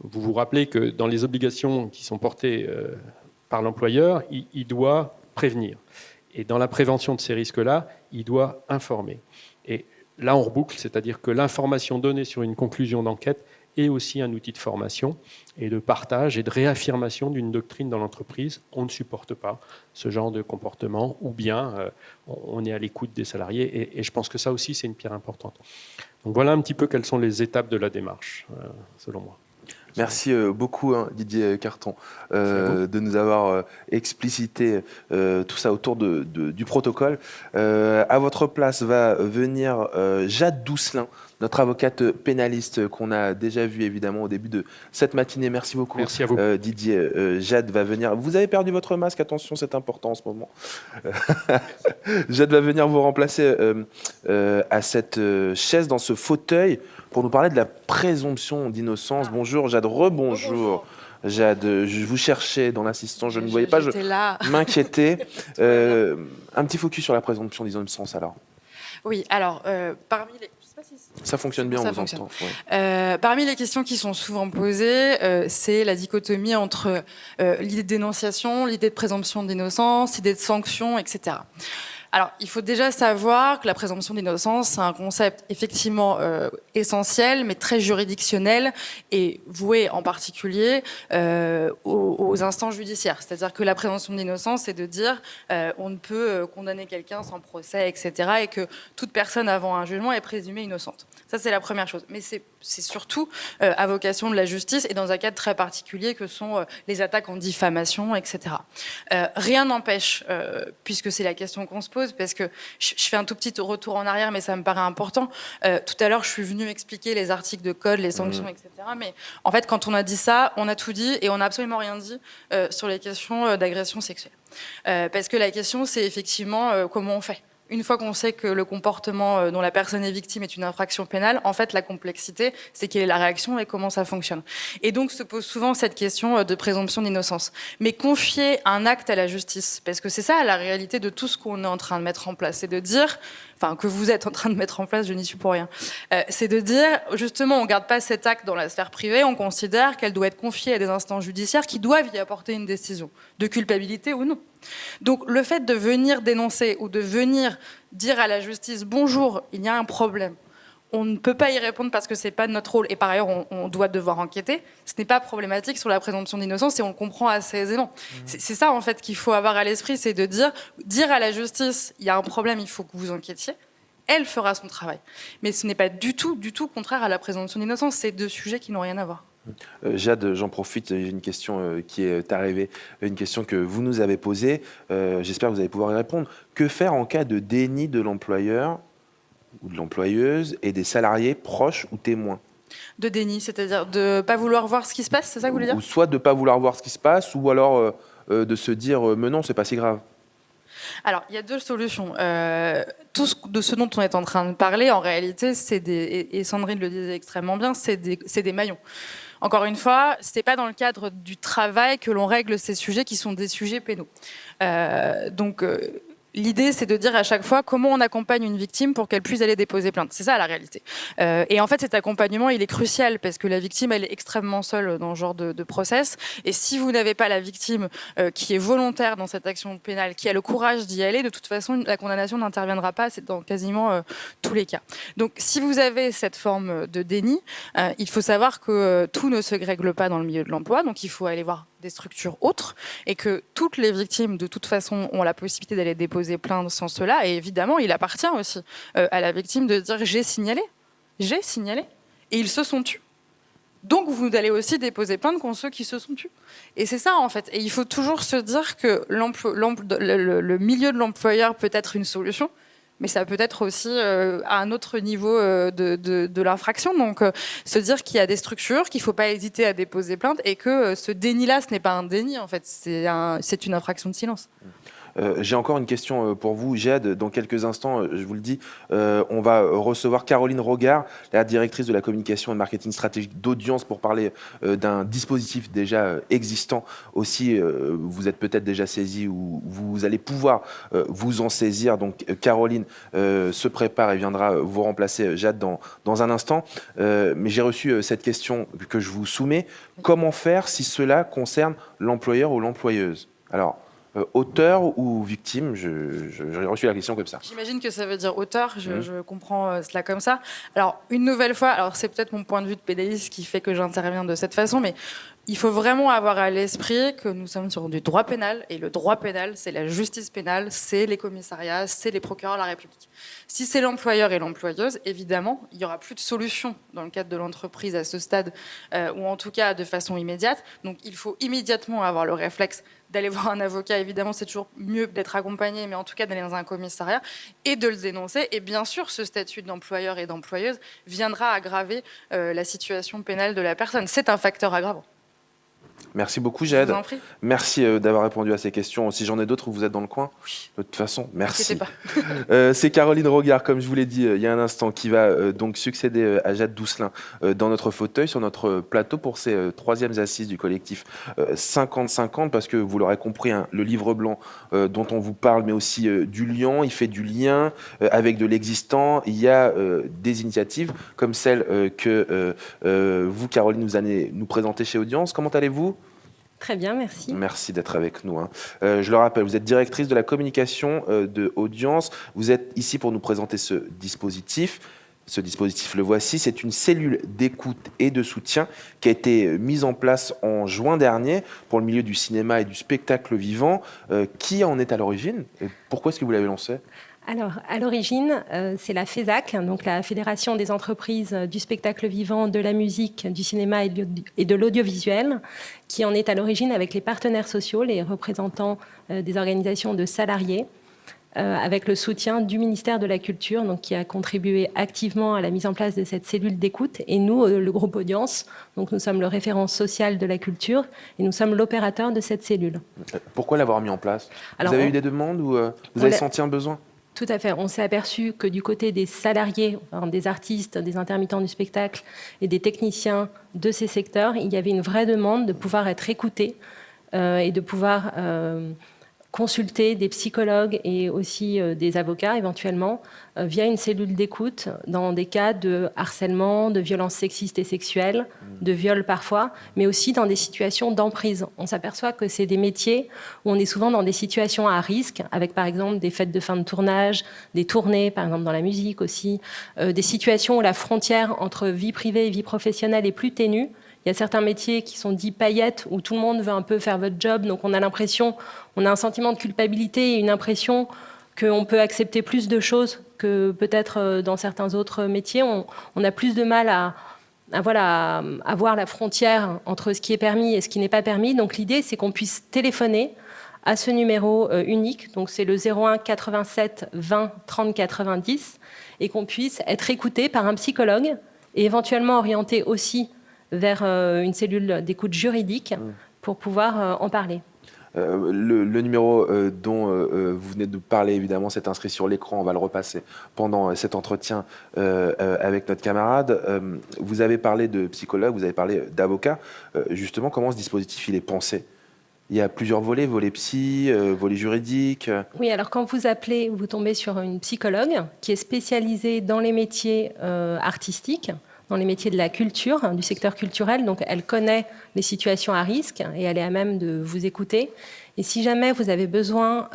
vous vous rappelez que dans les obligations qui sont portées par l'employeur, il doit prévenir. Et dans la prévention de ces risques-là, il doit informer. Et là, on reboucle, c'est-à-dire que l'information donnée sur une conclusion d'enquête est aussi un outil de formation et de partage et de réaffirmation d'une doctrine dans l'entreprise. On ne supporte pas ce genre de comportement, ou bien on est à l'écoute des salariés. Et je pense que ça aussi, c'est une pierre importante. Donc voilà un petit peu quelles sont les étapes de la démarche, selon moi. Merci beaucoup, Didier Carton, de nous avoir explicité tout ça autour du protocole. À votre place va venir Jade Doucelin, notre avocate pénaliste qu'on a déjà vue évidemment au début de cette matinée. Merci beaucoup. Merci à vous. Didier. Jade va venir. Vous avez perdu votre masque, attention, c'est important en ce moment. Jade va venir vous remplacer à cette chaise, dans ce fauteuil, pour nous parler de la présomption d'innocence. Bonjour Jade, rebonjour. Jade, je vous cherchais dans l'assistant, je ne voyais pas, je m'inquiétais. Un petit focus sur la présomption d'innocence alors. Oui, alors parmi les... Ça fonctionne bien, on vous entend. Ouais. Parmi les questions qui sont souvent posées, c'est la dichotomie entre l'idée de dénonciation, l'idée de présomption d'innocence, l'idée de sanction, etc. Alors, il faut déjà savoir que la présomption d'innocence, c'est un concept effectivement essentiel, mais très juridictionnel et voué en particulier aux instances judiciaires. C'est-à-dire que la présomption d'innocence, c'est de dire on ne peut condamner quelqu'un sans procès, etc., et que toute personne avant un jugement est présumée innocente. Ça, c'est la première chose. Mais c'est surtout à vocation de la justice et dans un cadre très particulier que sont les attaques en diffamation, etc. Rien n'empêche, puisque c'est la question qu'on se pose, parce que je fais un tout petit retour en arrière, mais ça me paraît important. Tout à l'heure, je suis venue expliquer les articles de code, les sanctions, etc. Mais en fait, quand on a dit ça, on a tout dit et on n'a absolument rien dit sur les questions d'agression sexuelle. Parce que la question, c'est effectivement comment on fait. Une fois qu'on sait que le comportement dont la personne est victime est une infraction pénale, en fait, la complexité, c'est quelle est la réaction et comment ça fonctionne. Et donc, se pose souvent cette question de présomption d'innocence. Mais confier un acte à la justice, parce que c'est ça la réalité de tout ce qu'on est en train de mettre en place, c'est de dire, enfin, que vous êtes en train de mettre en place, je n'y suis pour rien, c'est de dire, justement, on ne garde pas cet acte dans la sphère privée, on considère qu'elle doit être confiée à des instances judiciaires qui doivent y apporter une décision, de culpabilité ou non. Donc le fait de venir dénoncer ou de venir dire à la justice « Bonjour, il y a un problème », on ne peut pas y répondre parce que ce n'est pas notre rôle et par ailleurs on doit devoir enquêter, ce n'est pas problématique sur la présomption d'innocence et on le comprend assez aisément. C'est ça en fait qu'il faut avoir à l'esprit, c'est de dire à la justice « Il y a un problème, il faut que vous enquêtiez », elle fera son travail. Mais ce n'est pas du tout contraire à la présomption d'innocence, c'est deux sujets qui n'ont rien à voir. Jade, j'en profite, j'ai une question qui est arrivée, une question que vous nous avez posée, j'espère que vous allez pouvoir y répondre. Que faire en cas de déni de l'employeur ou de l'employeuse et des salariés proches ou témoins? De déni, c'est-à-dire de ne pas vouloir voir ce qui se passe, c'est ça que vous voulez dire? Ou soit de ne pas vouloir voir ce qui se passe, ou alors de se dire mais non, c'est pas si grave. Alors, il y a deux solutions. Tout de ce dont on est en train de parler, en réalité, et Sandrine le disait extrêmement bien, c'est des maillons. Encore une fois, ce n'est pas dans le cadre du travail que l'on règle ces sujets qui sont des sujets pénaux. L'idée, c'est de dire à chaque fois comment on accompagne une victime pour qu'elle puisse aller déposer plainte. C'est ça la réalité. Et en fait, cet accompagnement, il est crucial parce que la victime, elle est extrêmement seule dans ce genre de process. Et si vous n'avez pas la victime qui est volontaire dans cette action pénale, qui a le courage d'y aller, de toute façon, la condamnation n'interviendra pas. C'est dans quasiment tous les cas. Donc, si vous avez cette forme de déni, il faut savoir que tout ne se règle pas dans le milieu de l'emploi. Donc, il faut aller voir des structures autres et que toutes les victimes, de toute façon, ont la possibilité d'aller déposer plainte sans cela. Et évidemment, il appartient aussi à la victime de dire « j'ai signalé ». Et ils se sont tus. Donc, vous allez aussi déposer plainte contre ceux qui se sont tus. Et c'est ça, en fait. Et il faut toujours se dire que le milieu de l'employeur peut être une solution, mais ça peut être aussi à un autre niveau de l'infraction. Donc, se dire qu'il y a des structures, qu'il ne faut pas hésiter à déposer plainte et que ce déni-là, ce n'est pas un déni, en fait. C'est une infraction de silence. J'ai encore une question pour vous, Jade. Dans quelques instants, je vous le dis, on va recevoir Caroline Rogard, la directrice de la communication et marketing stratégique d'Audience, pour parler d'un dispositif déjà existant aussi. Vous êtes peut-être déjà saisi ou vous allez pouvoir vous en saisir. Donc Caroline se prépare et viendra vous remplacer, Jade, dans un instant. Mais j'ai reçu cette question que je vous soumets. Comment faire si cela concerne l'employeur ou l'employeuse? Alors, auteur ou victime, j'ai reçu la question comme ça. J'imagine que ça veut dire auteur, je comprends cela comme ça. Alors, une nouvelle fois, alors c'est peut-être mon point de vue de pénaliste qui fait que j'interviens de cette façon, mais il faut vraiment avoir à l'esprit que nous sommes sur du droit pénal, et le droit pénal, c'est la justice pénale, c'est les commissariats, c'est les procureurs de la République. Si c'est l'employeur et l'employeuse, évidemment, il n'y aura plus de solution dans le cadre de l'entreprise à ce stade, ou en tout cas de façon immédiate. Donc il faut immédiatement avoir le réflexe d'aller voir un avocat. Évidemment, c'est toujours mieux d'être accompagné, mais en tout cas d'aller dans un commissariat et de le dénoncer. Et bien sûr, ce statut d'employeur et d'employeuse viendra aggraver la situation pénale de la personne. C'est un facteur aggravant. Merci beaucoup, Jade. Je vous en prie. Merci d'avoir répondu à ces questions. Si j'en ai d'autres, vous êtes dans le coin? Oui. De toute façon, merci. Pas. C'est Caroline Rogard, comme je vous l'ai dit il y a un instant, qui va donc succéder à Jade Doucelin dans notre fauteuil, sur notre plateau, pour ces troisièmes assises du collectif 50-50, parce que vous l'aurez compris, hein, le livre blanc dont on vous parle, mais aussi du Lion, il fait du lien avec de l'existant. Il y a des initiatives comme celle que vous, Caroline, vous allez nous présenter chez Audience. Comment allez-vous? Très bien, merci. Merci d'être avec nous. Je le rappelle, vous êtes directrice de la communication de Audience. Vous êtes ici pour nous présenter ce dispositif. Ce dispositif, le voici, c'est une cellule d'écoute et de soutien qui a été mise en place en juin dernier pour le milieu du cinéma et du spectacle vivant. Qui en est à l'origine et pourquoi est-ce que vous l'avez lancé? Alors, à l'origine, c'est la FESAC, donc la Fédération des entreprises du spectacle vivant, de la musique, du cinéma et de l'audiovisuel, qui en est à l'origine avec les partenaires sociaux, les représentants des organisations de salariés, avec le soutien du ministère de la Culture, donc qui a contribué activement à la mise en place de cette cellule d'écoute. Et nous, le groupe Audience, donc nous sommes le référent social de la culture et nous sommes l'opérateur de cette cellule. Pourquoi l'avoir mis en place? Alors, vous avez eu des demandes ou vous avez senti un besoin? Tout à fait. On s'est aperçu que du côté des salariés, des artistes, des intermittents du spectacle et des techniciens de ces secteurs, il y avait une vraie demande de pouvoir être écoutés et de pouvoir consulter des psychologues et aussi des avocats éventuellement via une cellule d'écoute dans des cas de harcèlement, de violences sexistes et sexuelles, de viols parfois, mais aussi dans des situations d'emprise. On s'aperçoit que c'est des métiers où on est souvent dans des situations à risque, avec par exemple des fêtes de fin de tournage, des tournées, par exemple dans la musique aussi, des situations où la frontière entre vie privée et vie professionnelle est plus ténue. Il y a certains métiers qui sont dits paillettes, où tout le monde veut un peu faire votre job, donc on a un sentiment de culpabilité et une impression qu'on peut accepter plus de choses que peut-être dans certains autres métiers. On a plus de mal à voir la frontière entre ce qui est permis et ce qui n'est pas permis. Donc l'idée, c'est qu'on puisse téléphoner à ce numéro unique, donc c'est le 01 87 20 30 90, et qu'on puisse être écouté par un psychologue et éventuellement orienté aussi vers une cellule d'écoute juridique pour pouvoir en parler. Le numéro dont vous venez de parler, évidemment, c'est inscrit sur l'écran. On va le repasser pendant cet entretien avec notre camarade. Vous avez parlé de psychologue, vous avez parlé d'avocat. Justement, comment ce dispositif il est pensé? Il y a plusieurs volets, volet psy, volet juridique. Oui, alors quand vous appelez, vous tombez sur une psychologue qui est spécialisée dans les métiers artistiques, dans les métiers de la culture, du secteur culturel. Donc, elle connaît les situations à risque et elle est à même de vous écouter. Et si jamais vous avez besoin,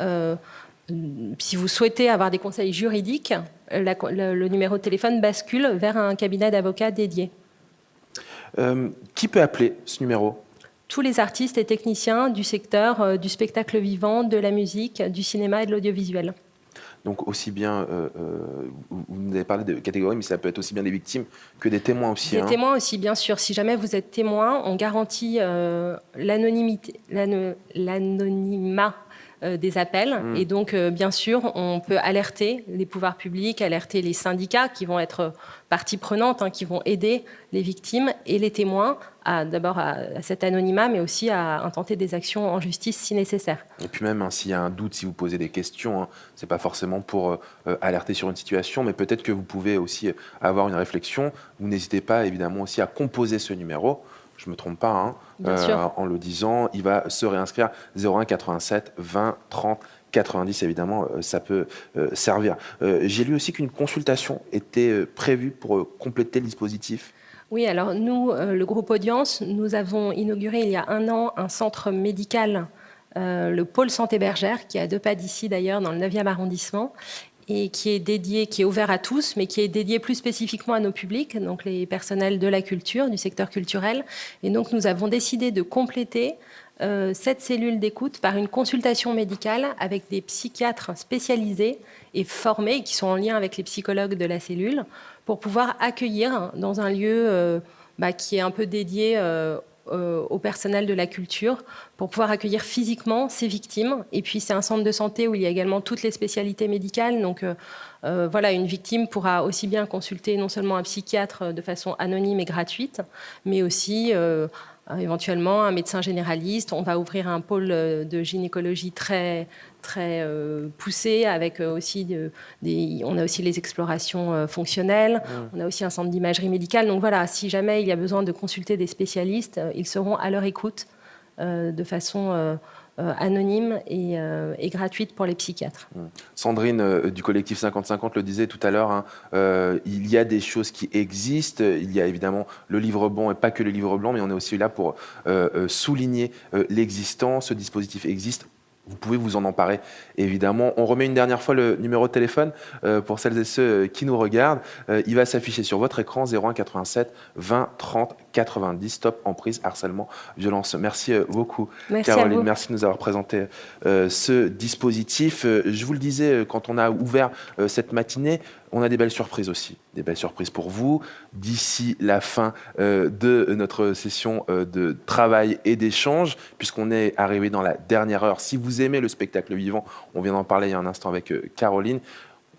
si vous souhaitez avoir des conseils juridiques, le numéro de téléphone bascule vers un cabinet d'avocats dédié. Qui peut appeler ce numéro? Tous les artistes et techniciens du secteur du spectacle vivant, de la musique, du cinéma et de l'audiovisuel. Donc aussi bien, vous nous avez parlé de catégories, mais ça peut être aussi bien des victimes que des témoins aussi. Des témoins aussi, bien sûr. Si jamais vous êtes témoin, on garantit l'anonymat des appels. Et donc, bien sûr, on peut alerter les pouvoirs publics, alerter les syndicats qui vont être partie prenante, qui vont aider les victimes et les témoins d'abord à cet anonymat, mais aussi à intenter des actions en justice si nécessaire. Et puis même, s'il y a un doute, si vous posez des questions, c'est pas forcément pour alerter sur une situation, mais peut-être que vous pouvez aussi avoir une réflexion. Vous n'hésitez pas évidemment aussi à composer ce numéro. Je ne me trompe pas, en le disant, il va se réinscrire 01 87 20 30 90, évidemment, ça peut servir. J'ai lu aussi qu'une consultation était prévue pour compléter le dispositif. Oui, alors nous, le groupe Audience, nous avons inauguré il y a 1 an un centre médical, le pôle santé bergère, qui est à 2 pas d'ici d'ailleurs, dans le 9e arrondissement, et qui est ouvert à tous, mais qui est dédié plus spécifiquement à nos publics, donc les personnels de la culture, du secteur culturel. Et donc nous avons décidé de compléter cette cellule d'écoute par une consultation médicale avec des psychiatres spécialisés et formés, qui sont en lien avec les psychologues de la cellule, pour pouvoir accueillir dans un lieu qui est un peu dédié au personnel de la culture, pour pouvoir accueillir physiquement ces victimes. Et puis c'est un centre de santé où il y a également toutes les spécialités médicales. Donc voilà, une victime pourra aussi bien consulter non seulement un psychiatre de façon anonyme et gratuite, mais aussi éventuellement un médecin généraliste. On va ouvrir un pôle de gynécologie très poussé, avec aussi on a aussi les explorations fonctionnelles, on a aussi un centre d'imagerie médicale. Donc voilà, si jamais il y a besoin de consulter des spécialistes, ils seront à leur écoute de façon anonyme et gratuite pour les psychiatres. Sandrine du collectif 50-50 le disait tout à l'heure, il y a des choses qui existent, il y a évidemment le livre blanc et pas que le livre blanc, mais on est aussi là pour souligner l'existence, ce dispositif existe. Vous pouvez vous en emparer, évidemment. On remet une dernière fois le numéro de téléphone pour celles et ceux qui nous regardent. Il va s'afficher sur votre écran, 01 87 20 30 90. Stop emprise, harcèlement, violence. Merci beaucoup, merci Caroline. Merci de nous avoir présenté ce dispositif. Je vous le disais, quand on a ouvert cette matinée, on a des belles surprises aussi, des belles surprises pour vous. D'ici la fin de notre session de travail et d'échange, puisqu'on est arrivé dans la dernière heure. Si vous aimez le spectacle vivant, on vient d'en parler il y a un instant avec Caroline,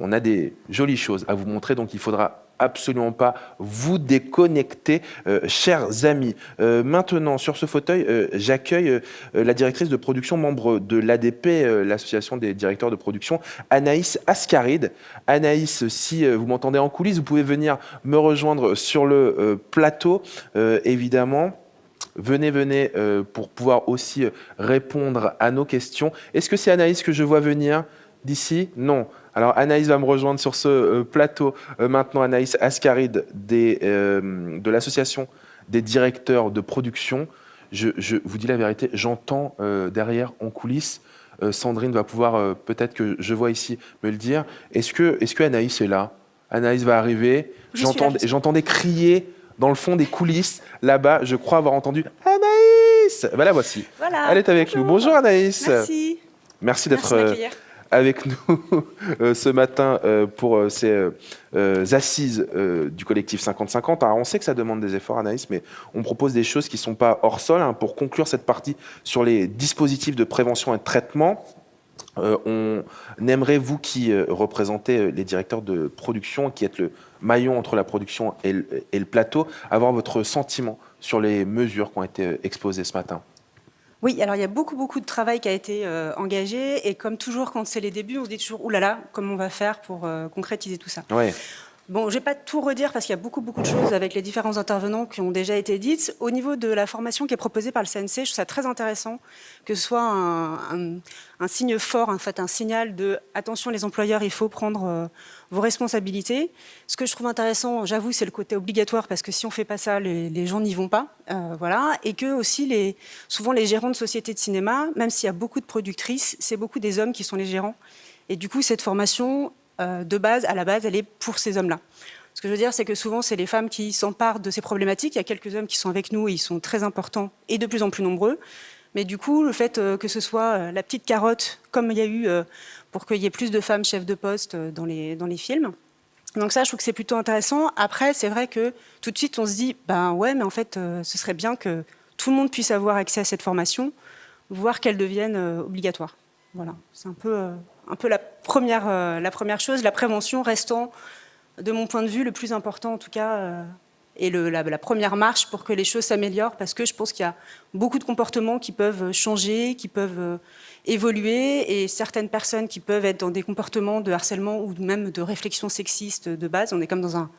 on a des jolies choses à vous montrer, donc il faudra absolument pas vous déconnecter, chers amis. Maintenant, sur ce fauteuil, j'accueille la directrice de production, membre de l'ADP, l'association des directeurs de production, Anaïs Ascaride. Anaïs, si vous m'entendez en coulisses, vous pouvez venir me rejoindre sur le plateau, évidemment. Venez pour pouvoir aussi répondre à nos questions. Est-ce que c'est Anaïs que je vois venir d'ici? Non. Alors Anaïs va me rejoindre sur ce plateau. Maintenant, Anaïs Ascaride de l'association des directeurs de production. Je vous dis la vérité, j'entends derrière en coulisses, Sandrine va pouvoir, peut-être que je vois ici, me le dire. Est-ce que Anaïs est là? Anaïs va arriver. J'entendais crier dans le fond des coulisses, là-bas, je crois avoir entendu Anaïs. Ben la voici. Voilà. Elle est avec nous. Bonjour Anaïs. Merci. Merci d'être avec nous ce matin pour ces assises du collectif 50-50. Alors on sait que ça demande des efforts, Anaïs, mais on propose des choses qui ne sont pas hors sol. Pour conclure cette partie sur les dispositifs de prévention et de traitement, on aimerait, vous qui représentez les directeurs de production, qui êtes le maillon entre la production et le plateau, avoir votre sentiment sur les mesures qui ont été exposées ce matin. Oui, alors il y a beaucoup de travail qui a été engagé, et comme toujours quand c'est les débuts, on se dit toujours oulala, comment on va faire pour concrétiser tout ça. Ouais. Bon, je ne vais pas tout redire parce qu'il y a beaucoup de choses avec les différents intervenants qui ont déjà été dites. Au niveau de la formation qui est proposée par le CNC, je trouve ça très intéressant que ce soit un signe fort, en fait, un signal de attention les employeurs, il faut prendre vos responsabilités. Ce que je trouve intéressant, j'avoue, c'est le côté obligatoire, parce que si on ne fait pas ça, les gens n'y vont pas. Voilà. Et que aussi, souvent les gérants de sociétés de cinéma, même s'il y a beaucoup de productrices, c'est beaucoup des hommes qui sont les gérants. Et du coup, cette formation, de base, à la base, elle est pour ces hommes-là. Ce que je veux dire, c'est que souvent, c'est les femmes qui s'emparent de ces problématiques. Il y a quelques hommes qui sont avec nous et ils sont très importants et de plus en plus nombreux. Mais du coup, le fait que ce soit la petite carotte, comme il y a eu pour qu'il y ait plus de femmes chefs de poste dans les films. Donc ça, je trouve que c'est plutôt intéressant. Après, c'est vrai que tout de suite, on se dit, ben ouais, mais en fait, ce serait bien que tout le monde puisse avoir accès à cette formation, voire qu'elle devienne obligatoire. Voilà, c'est un peu la première chose, la prévention restant, de mon point de vue, le plus important en tout cas, et la première marche pour que les choses s'améliorent, parce que je pense qu'il y a beaucoup de comportements qui peuvent changer, qui peuvent évoluer, et certaines personnes qui peuvent être dans des comportements de harcèlement ou même de réflexion sexiste de base. On est comme dans un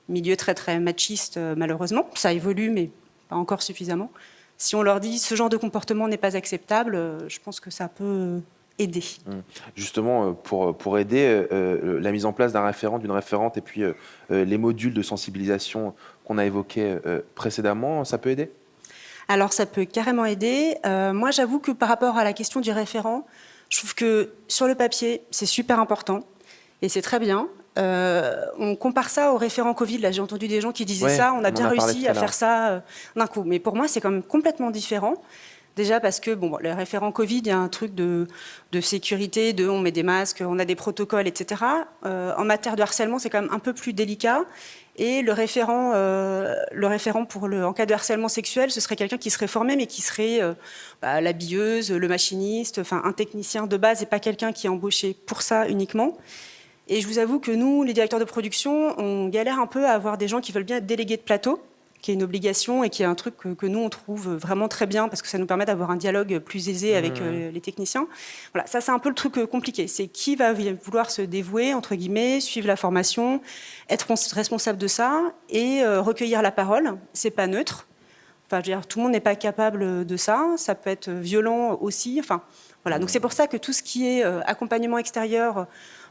milieu très très machiste, malheureusement. Ça évolue, mais pas encore suffisamment. Si on leur dit ce genre de comportement n'est pas acceptable, je pense que ça peut aider. Justement, pour aider, la mise en place d'un référent, d'une référente, et puis les modules de sensibilisation qu'on a évoqués précédemment, ça peut aider ? Alors, ça peut carrément aider. Moi, j'avoue que par rapport à la question du référent, je trouve que sur le papier, c'est super important et c'est très bien. On compare ça au référent Covid. Là, j'ai entendu des gens qui disaient ça. On a bien réussi à faire ça d'un coup. Mais pour moi, c'est quand même complètement différent. Déjà parce que les référents Covid, il y a un truc de sécurité, on met des masques, on a des protocoles, etc. En matière de harcèlement, c'est quand même un peu plus délicat. Et le référent en cas de harcèlement sexuel, ce serait quelqu'un qui serait formé, mais qui serait l'habilleuse, le machiniste, enfin un technicien de base, et pas quelqu'un qui est embauché pour ça uniquement. Et je vous avoue que nous, les directeurs de production, on galère un peu à avoir des gens qui veulent bien être délégués de plateau, qui est une obligation et qui est un truc que nous, on trouve vraiment très bien parce que ça nous permet d'avoir un dialogue plus aisé avec les techniciens. Voilà, ça, c'est un peu le truc compliqué. C'est qui va vouloir se dévouer, entre guillemets, suivre la formation, être responsable de ça et recueillir la parole. C'est pas neutre. Enfin, je veux dire, tout le monde n'est pas capable de ça. Ça peut être violent aussi. Enfin, voilà. Donc, c'est pour ça que tout ce qui est accompagnement extérieur,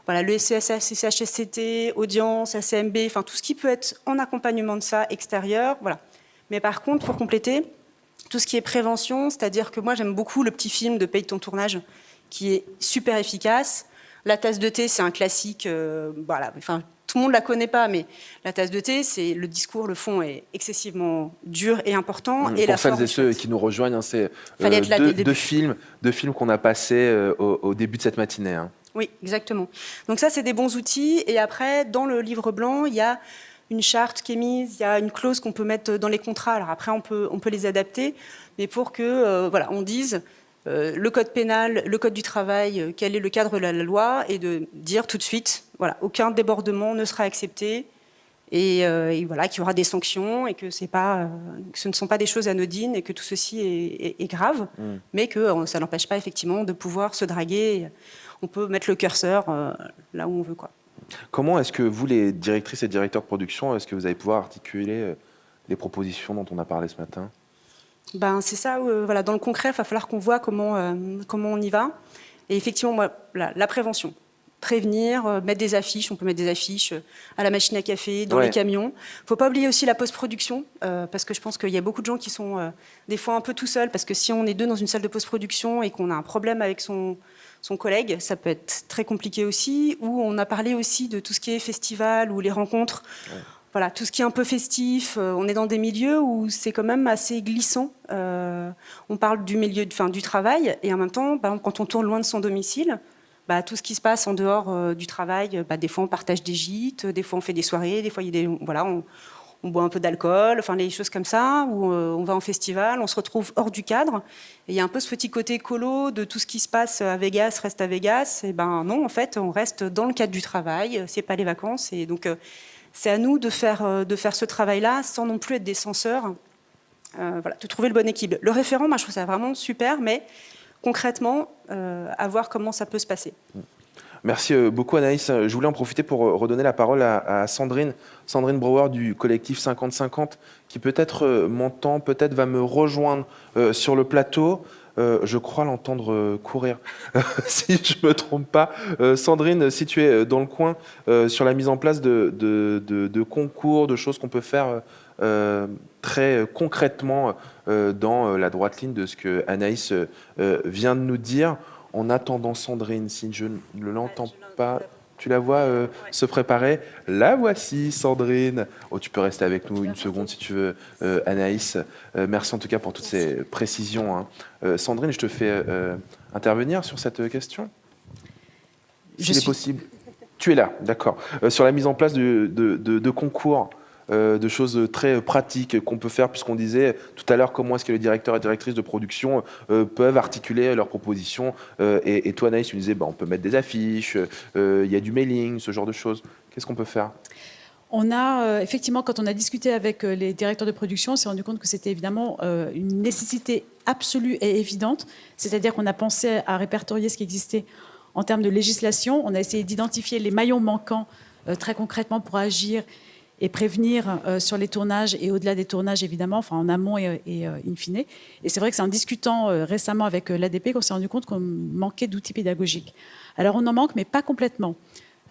voilà, le CSS, CHSCT, audience, ACMB, enfin tout ce qui peut être en accompagnement de ça extérieur, voilà. Mais par contre, pour compléter, tout ce qui est prévention, c'est-à-dire que moi j'aime beaucoup le petit film de Paye ton tournage, qui est super efficace. La tasse de thé, c'est un classique, voilà. Enfin, tout le monde la connaît pas, mais la tasse de thé, c'est le discours, le fond est excessivement dur et important. Et pour celles et ceux qui nous rejoignent, hein, c'est deux films qu'on a passés au début de cette matinée. Hein. Oui, exactement. Donc ça, c'est des bons outils. Et après, dans le livre blanc, il y a une charte qui est mise, il y a une clause qu'on peut mettre dans les contrats. Alors après, on peut les adapter, mais pour que on dise le code pénal, le code du travail, quel est le cadre de la loi, et de dire tout de suite, voilà, aucun débordement ne sera accepté, et voilà, qu'il y aura des sanctions, et que ce ne sont pas des choses anodines, et que tout ceci est grave, mais que ça n'empêche pas effectivement de pouvoir se draguer. On peut mettre le curseur là où on veut, quoi. Comment est-ce que vous, les directrices et directeurs de production, est-ce que vous allez pouvoir articuler les propositions dont on a parlé ce matin ? C'est ça, voilà, dans le concret, il va falloir qu'on voit comment on y va. Et effectivement, moi, la prévention. Prévenir, mettre des affiches, on peut mettre des affiches à la machine à café, dans les camions. Il ne faut pas oublier aussi la post-production, parce que je pense qu'il y a beaucoup de gens qui sont des fois un peu tout seuls, parce que si on est deux dans une salle de post-production et qu'on a un problème avec son collègue, ça peut être très compliqué aussi. Ou on a parlé aussi de tout ce qui est festival ou les rencontres. Voilà, tout ce qui est un peu festif. On est dans des milieux où c'est quand même assez glissant. On parle du milieu du travail, et en même temps, par exemple, quand on tourne loin de son domicile, tout ce qui se passe en dehors du travail, des fois on partage des gîtes, des fois on fait des soirées, des fois il y a on boit un peu d'alcool, enfin les choses comme ça, ou on va en festival, on se retrouve hors du cadre. Et il y a un peu ce petit côté écolo de tout ce qui se passe à Vegas reste à Vegas. Et non, en fait, on reste dans le cadre du travail, c'est pas les vacances. Et donc, c'est à nous de faire ce travail-là sans non plus être des censeurs, voilà, de trouver le bon équilibre. Le référent, moi, je trouve ça vraiment super, mais concrètement, à voir comment ça peut se passer. Merci beaucoup Anaïs. Je voulais en profiter pour redonner la parole à Sandrine Brouwer du collectif 50-50, qui peut-être m'entend, peut-être va me rejoindre sur le plateau. Je crois l'entendre courir, si je ne me trompe pas. Sandrine, si tu es dans le coin, sur la mise en place de concours, de choses qu'on peut faire très concrètement dans la droite ligne de ce que Anaïs vient de nous dire. En attendant Sandrine, si je ne l'entends pas, tu la vois se préparer. La voici, Sandrine. Oh, tu peux rester avec nous une seconde si tu veux, Anaïs. Merci en tout cas pour toutes ces précisions. Hein. Sandrine, je te fais intervenir sur cette question. Si c'est possible. Tu es là, d'accord. Sur la mise en place de concours de choses très pratiques qu'on peut faire, puisqu'on disait tout à l'heure comment est-ce que les directeurs et directrices de production peuvent articuler leurs propositions. Et toi, Anaïs, tu disais, on peut mettre des affiches, il y a du mailing, ce genre de choses. Qu'est-ce qu'on peut faire ? On a effectivement, quand on a discuté avec les directeurs de production, on s'est rendu compte que c'était évidemment une nécessité absolue et évidente. C'est-à-dire qu'on a pensé à répertorier ce qui existait en termes de législation. On a essayé d'identifier les maillons manquants très concrètement pour agir et prévenir sur les tournages et au-delà des tournages, évidemment, enfin en amont et in fine. Et c'est vrai que c'est en discutant récemment avec l'ADP qu'on s'est rendu compte qu'on manquait d'outils pédagogiques. Alors on en manque, mais pas complètement.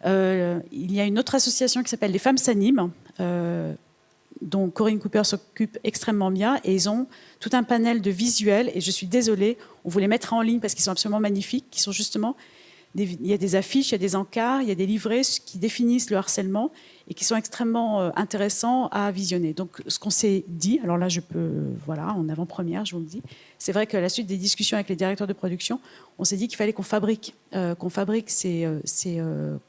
Il y a une autre association qui s'appelle Les Femmes s'animent, dont Corinne Cooper s'occupe extrêmement bien, et ils ont tout un panel de visuels, et je suis désolée, on vous les mettra en ligne parce qu'ils sont absolument magnifiques, qui sont justement, il y a des affiches, il y a des encarts, il y a des livrets qui définissent le harcèlement et qui sont extrêmement intéressants à visionner. Donc ce qu'on s'est dit, alors là je peux, voilà, en avant-première je vous le dis, c'est vrai qu'à la suite des discussions avec les directeurs de production, on s'est dit qu'il fallait qu'on fabrique ces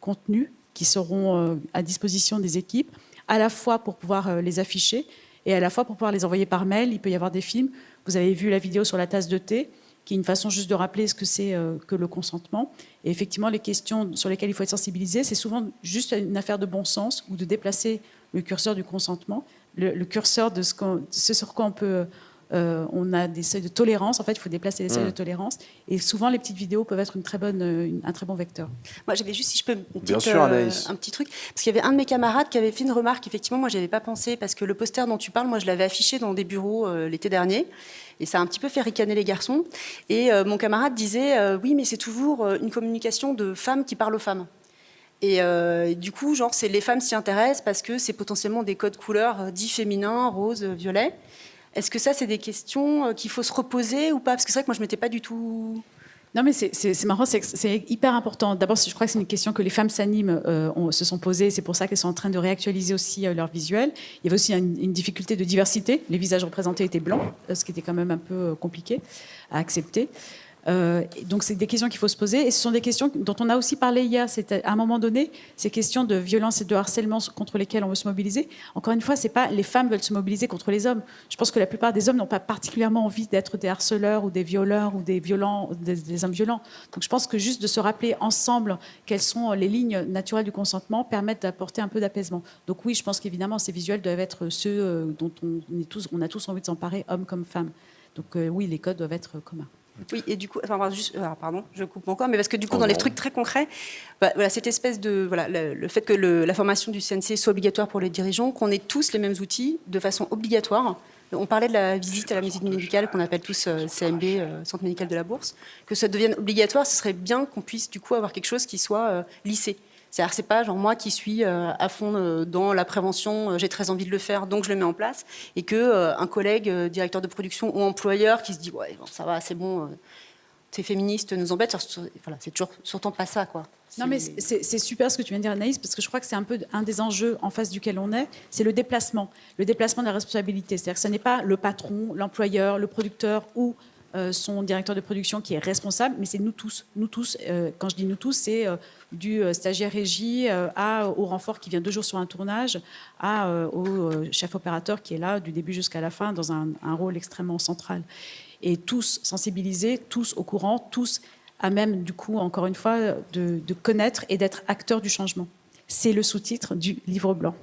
contenus qui seront à disposition des équipes, à la fois pour pouvoir les afficher et à la fois pour pouvoir les envoyer par mail. Il peut y avoir des films. Vous avez vu la vidéo sur la tasse de thé, qui est une façon juste de rappeler ce que c'est que le consentement. Et effectivement, les questions sur lesquelles il faut être sensibilisé, c'est souvent juste une affaire de bon sens ou de déplacer le curseur du consentement, le curseur de ce sur quoi on peut... on a des seuils de tolérance. En fait, il faut déplacer les seuils de tolérance. Et souvent, les petites vidéos peuvent être un très bon vecteur. Moi, j'avais juste, si je peux, Bien sûr, Anaïs. un petit truc. Parce qu'il y avait un de mes camarades qui avait fait une remarque. Effectivement, moi, je n'avais pas pensé, parce que le poster dont tu parles, moi, je l'avais affiché dans des bureaux l'été dernier. Et ça a un petit peu fait ricaner les garçons. Et mon camarade disait, oui, mais c'est toujours une communication de femmes qui parlent aux femmes. Et du coup, genre, c'est les femmes s'y intéressent parce que c'est potentiellement des codes couleurs dits féminins, rose, violet. Est-ce que ça, c'est des questions qu'il faut se reposer ou pas ? Parce que c'est vrai que moi, je ne m'étais pas du tout... Non, mais c'est marrant, c'est hyper important. D'abord, je crois que c'est une question que les femmes s'animent se sont posées. C'est pour ça qu'elles sont en train de réactualiser aussi leur visuel. Il y avait aussi une difficulté de diversité. Les visages représentés étaient blancs, ce qui était quand même un peu compliqué à accepter. Donc c'est des questions qu'il faut se poser et ce sont des questions dont on a aussi parlé hier. C'est à un moment donné ces questions de violence et de harcèlement contre lesquelles on veut se mobiliser. Encore une fois, c'est pas les femmes veulent se mobiliser contre les hommes. Je pense que la plupart des hommes n'ont pas particulièrement envie d'être des harceleurs ou des violeurs ou des hommes violents. Donc je pense que juste de se rappeler ensemble quelles sont les lignes naturelles du consentement permettent d'apporter un peu d'apaisement. Donc oui, je pense qu'évidemment ces visuels doivent être ceux dont on a tous envie de s'emparer, hommes comme femmes. Donc oui, les codes doivent être communs. Oui, et du coup, pardon, je coupe encore, mais parce que du coup, dans les trucs très concrets, voilà, cette espèce de, voilà, le fait que la formation du CNC soit obligatoire pour les dirigeants, qu'on ait tous les mêmes outils de façon obligatoire. On parlait de la visite à la visite médicale qu'on appelle tous CMB, Centre médical de la Bourse, que ça devienne obligatoire. Ce serait bien qu'on puisse du coup avoir quelque chose qui soit lissé. C'est-à-dire que c'est pas genre moi qui suis à fond dans la prévention, j'ai très envie de le faire, donc je le mets en place, et que un collègue directeur de production ou employeur qui se dit ouais bon, ça va, c'est bon, ces féministes nous embêtent. Voilà, c'est toujours surtout pas ça quoi. Non mais c'est super ce que tu viens de dire Anaïs, parce que je crois que c'est un peu un des enjeux en face duquel on est, c'est le déplacement de la responsabilité. C'est-à-dire que ce n'est pas le patron, l'employeur, le producteur ou son directeur de production qui est responsable, mais c'est nous tous. Nous tous, quand je dis nous tous, c'est du stagiaire régie au renfort qui vient 2 jours sur un tournage, au chef opérateur qui est là du début jusqu'à la fin dans un rôle extrêmement central. Et tous sensibilisés, tous au courant, tous à même, du coup, encore une fois, de connaître et d'être acteurs du changement. C'est le sous-titre du livre blanc.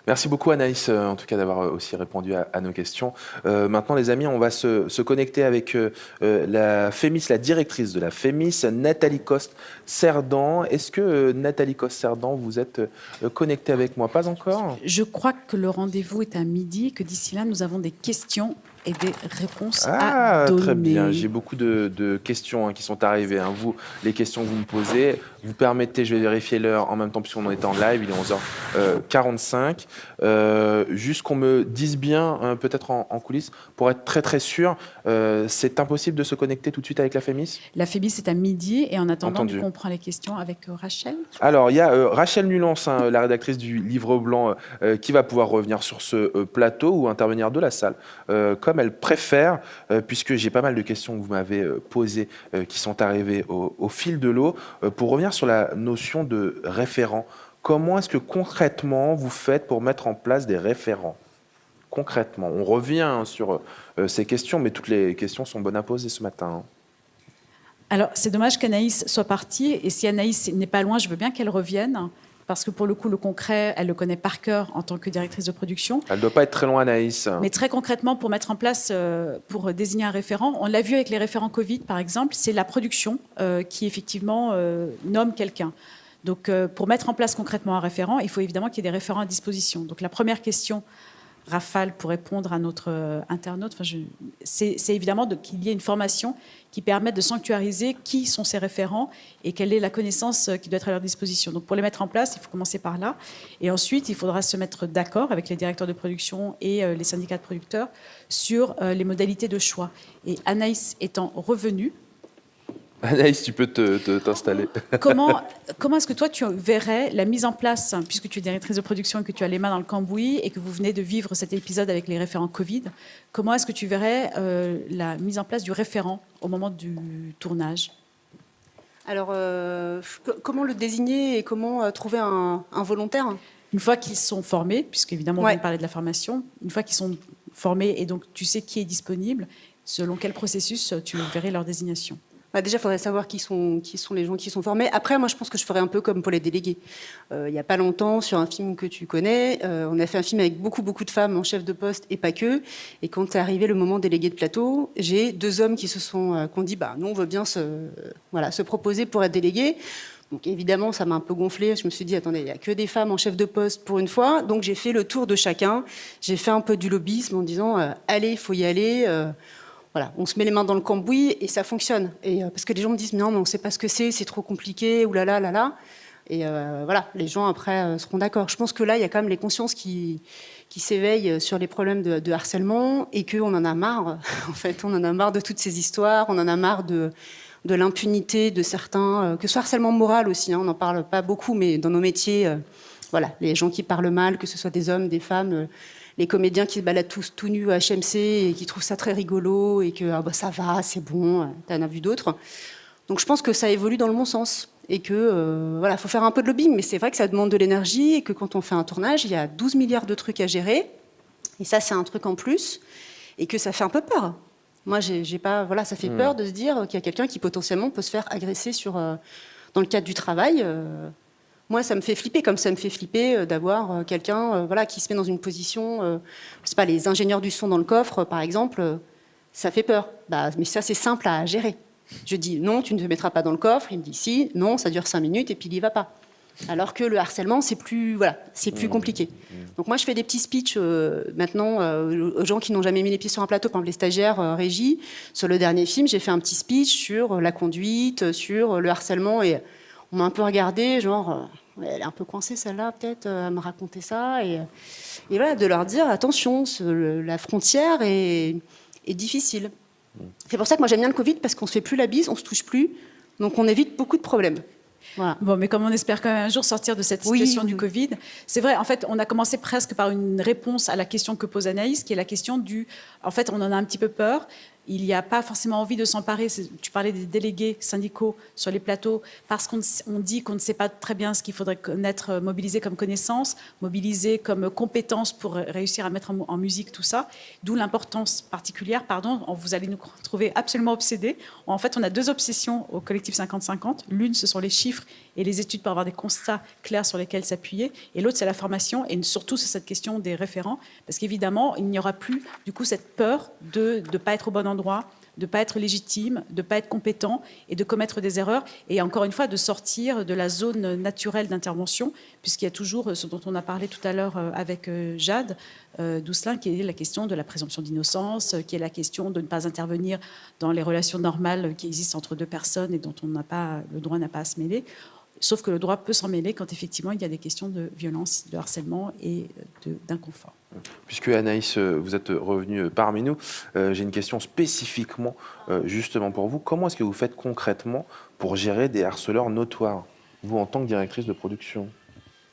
Merci beaucoup Anaïs, en tout cas d'avoir aussi répondu à nos questions. Maintenant les amis, on va se connecter avec la FEMIS, la directrice de la FEMIS, Nathalie Coste-Cerdan. Est-ce que Nathalie Coste-Cerdan, vous êtes connectée avec moi? Pas encore? Je crois que le rendez-vous est à midi, que d'ici là nous avons des questions et des réponses à donner. Très bien, j'ai beaucoup de questions qui sont arrivées. Vous, les questions que vous me posez, vous permettez, je vais vérifier l'heure en même temps puisqu'on est en live, il est 11h45. Juste qu'on me dise bien, peut-être en coulisses, pour être très très sûr, c'est impossible de se connecter tout de suite avec la FEMIS? La FEMIS c'est à midi et en attendant, on prend les questions avec Rachel. Alors, il y a Rachel Nulance, la rédactrice du Livre Blanc, qui va pouvoir revenir sur ce plateau ou intervenir de la salle, comme elle préfère, puisque j'ai pas mal de questions que vous m'avez posées qui sont arrivées au fil de l'eau. Pour revenir sur la notion de référent, comment est-ce que concrètement vous faites pour mettre en place des référents? Concrètement, on revient sur ces questions, mais toutes les questions sont bonnes à poser ce matin. Alors, c'est dommage qu'Anaïs soit partie. Et si Anaïs n'est pas loin, je veux bien qu'elle revienne. Parce que pour le coup, le concret, elle le connaît par cœur en tant que directrice de production. Elle ne doit pas être très loin, Anaïs. Mais très concrètement, pour mettre en place, pour désigner un référent, on l'a vu avec les référents Covid, par exemple, c'est la production qui effectivement nomme quelqu'un. Donc, pour mettre en place concrètement un référent, il faut évidemment qu'il y ait des référents à disposition. Donc, la première question, Rafale, pour répondre à notre internaute, c'est évidemment qu'il y ait une formation qui permette de sanctuariser qui sont ces référents et quelle est la connaissance qui doit être à leur disposition. Donc pour les mettre en place, il faut commencer par là. Et ensuite, il faudra se mettre d'accord avec les directeurs de production et les syndicats de producteurs sur les modalités de choix. Et Anaïs étant revenue, Anaïs, tu peux t'installer. Comment est-ce que toi, tu verrais la mise en place, puisque tu es directrice de production et que tu as les mains dans le cambouis et que vous venez de vivre cet épisode avec les référents Covid, comment est-ce que tu verrais la mise en place du référent au moment du tournage? Alors, comment le désigner et comment trouver un volontaire? Une fois qu'ils sont formés, puisque évidemment on vient de parler de la formation, une fois qu'ils sont formés et donc tu sais qui est disponible, selon quel processus tu verrais leur désignation? Déjà, il faudrait savoir qui sont les gens qui sont formés. Après, moi, je pense que je ferais un peu comme pour les délégués. Il n'y a pas longtemps, sur un film que tu connais, on a fait un film avec beaucoup de femmes en chef de poste et pas que. Et quand est arrivé le moment délégué de plateau, j'ai 2 hommes qui ont dit, nous, on veut bien se proposer pour être délégués. Donc évidemment, ça m'a un peu gonflé. Je me suis dit, attendez, il n'y a que des femmes en chef de poste pour une fois. Donc j'ai fait le tour de chacun. J'ai fait un peu du lobbyisme en disant, allez, il faut y aller. Voilà, on se met les mains dans le cambouis et ça fonctionne. Et, parce que les gens me disent, non, mais on ne sait pas ce que c'est trop compliqué, oulala, là, là. Et voilà, les gens après seront d'accord. Je pense que là, il y a quand même les consciences qui s'éveillent sur les problèmes de harcèlement et qu'on en a marre. En fait, on en a marre de toutes ces histoires, on en a marre de l'impunité de certains, que ce soit harcèlement moral aussi, on n'en parle pas beaucoup, mais dans nos métiers, voilà, les gens qui parlent mal, que ce soit des hommes, des femmes, les comédiens qui se baladent tous tout nus à HMC et qui trouvent ça très rigolo et que ça va, c'est bon, t'en as vu d'autres. Donc je pense que ça évolue dans le bon sens et que voilà, faut faire un peu de lobbying, mais c'est vrai que ça demande de l'énergie et que quand on fait un tournage, il y a 12 milliards de trucs à gérer et ça c'est un truc en plus et que ça fait un peu peur. Moi, j'ai pas, voilà, ça fait peur de se dire qu'il y a quelqu'un qui potentiellement peut se faire agresser dans le cadre du travail. Moi, ça me fait flipper, comme ça me fait flipper d'avoir quelqu'un qui se met dans une position, je sais pas, les ingénieurs du son dans le coffre, par exemple, ça fait peur. Mais ça, c'est simple à gérer. Je dis non, tu ne te mettras pas dans le coffre. Il me dit si, non, ça dure 5 minutes et puis il y va pas. Alors que le harcèlement, c'est plus compliqué. Donc moi, je fais des petits speeches maintenant aux gens qui n'ont jamais mis les pieds sur un plateau, par exemple les stagiaires régie. Sur le dernier film, j'ai fait un petit speech sur la conduite, sur le harcèlement et on m'a un peu regardé, genre, elle est un peu coincée celle-là, peut-être, à me raconter ça. Et voilà, de leur dire, attention, la frontière est difficile. C'est pour ça que moi j'aime bien le Covid, parce qu'on ne se fait plus la bise, on ne se touche plus, donc on évite beaucoup de problèmes. Voilà. Bon, mais comme on espère quand même un jour sortir de cette situation du Covid, c'est vrai, en fait, on a commencé presque par une réponse à la question que pose Anaïs, qui est la question du... En fait, on en a un petit peu peur. Il n'y a pas forcément envie de s'emparer. Tu parlais des délégués syndicaux sur les plateaux, parce qu'on dit qu'on ne sait pas très bien ce qu'il faudrait connaître, mobiliser comme connaissance, mobiliser comme compétence pour réussir à mettre en musique tout ça. D'où l'importance particulière, vous allez nous trouver absolument obsédés. En fait, on a 2 obsessions au collectif 50-50. L'une, ce sont les chiffres et les études pour avoir des constats clairs sur lesquels s'appuyer. Et l'autre, c'est la formation, et surtout, c'est cette question des référents, parce qu'évidemment, il n'y aura plus, du coup, cette peur de ne pas être au bon endroit, de ne pas être légitime, de ne pas être compétent et de commettre des erreurs. Et encore une fois, de sortir de la zone naturelle d'intervention, puisqu'il y a toujours ce dont on a parlé tout à l'heure avec Jade Doucelin, qui est la question de la présomption d'innocence, qui est la question de ne pas intervenir dans les relations normales qui existent entre 2 personnes et dont le droit n'a pas à se mêler. Sauf que le droit peut s'en mêler quand effectivement il y a des questions de violence, de harcèlement et d'inconfort. Puisque Anaïs, vous êtes revenue parmi nous, j'ai une question spécifiquement justement pour vous. Comment est-ce que vous faites concrètement pour gérer des harceleurs notoires, vous en tant que directrice de production?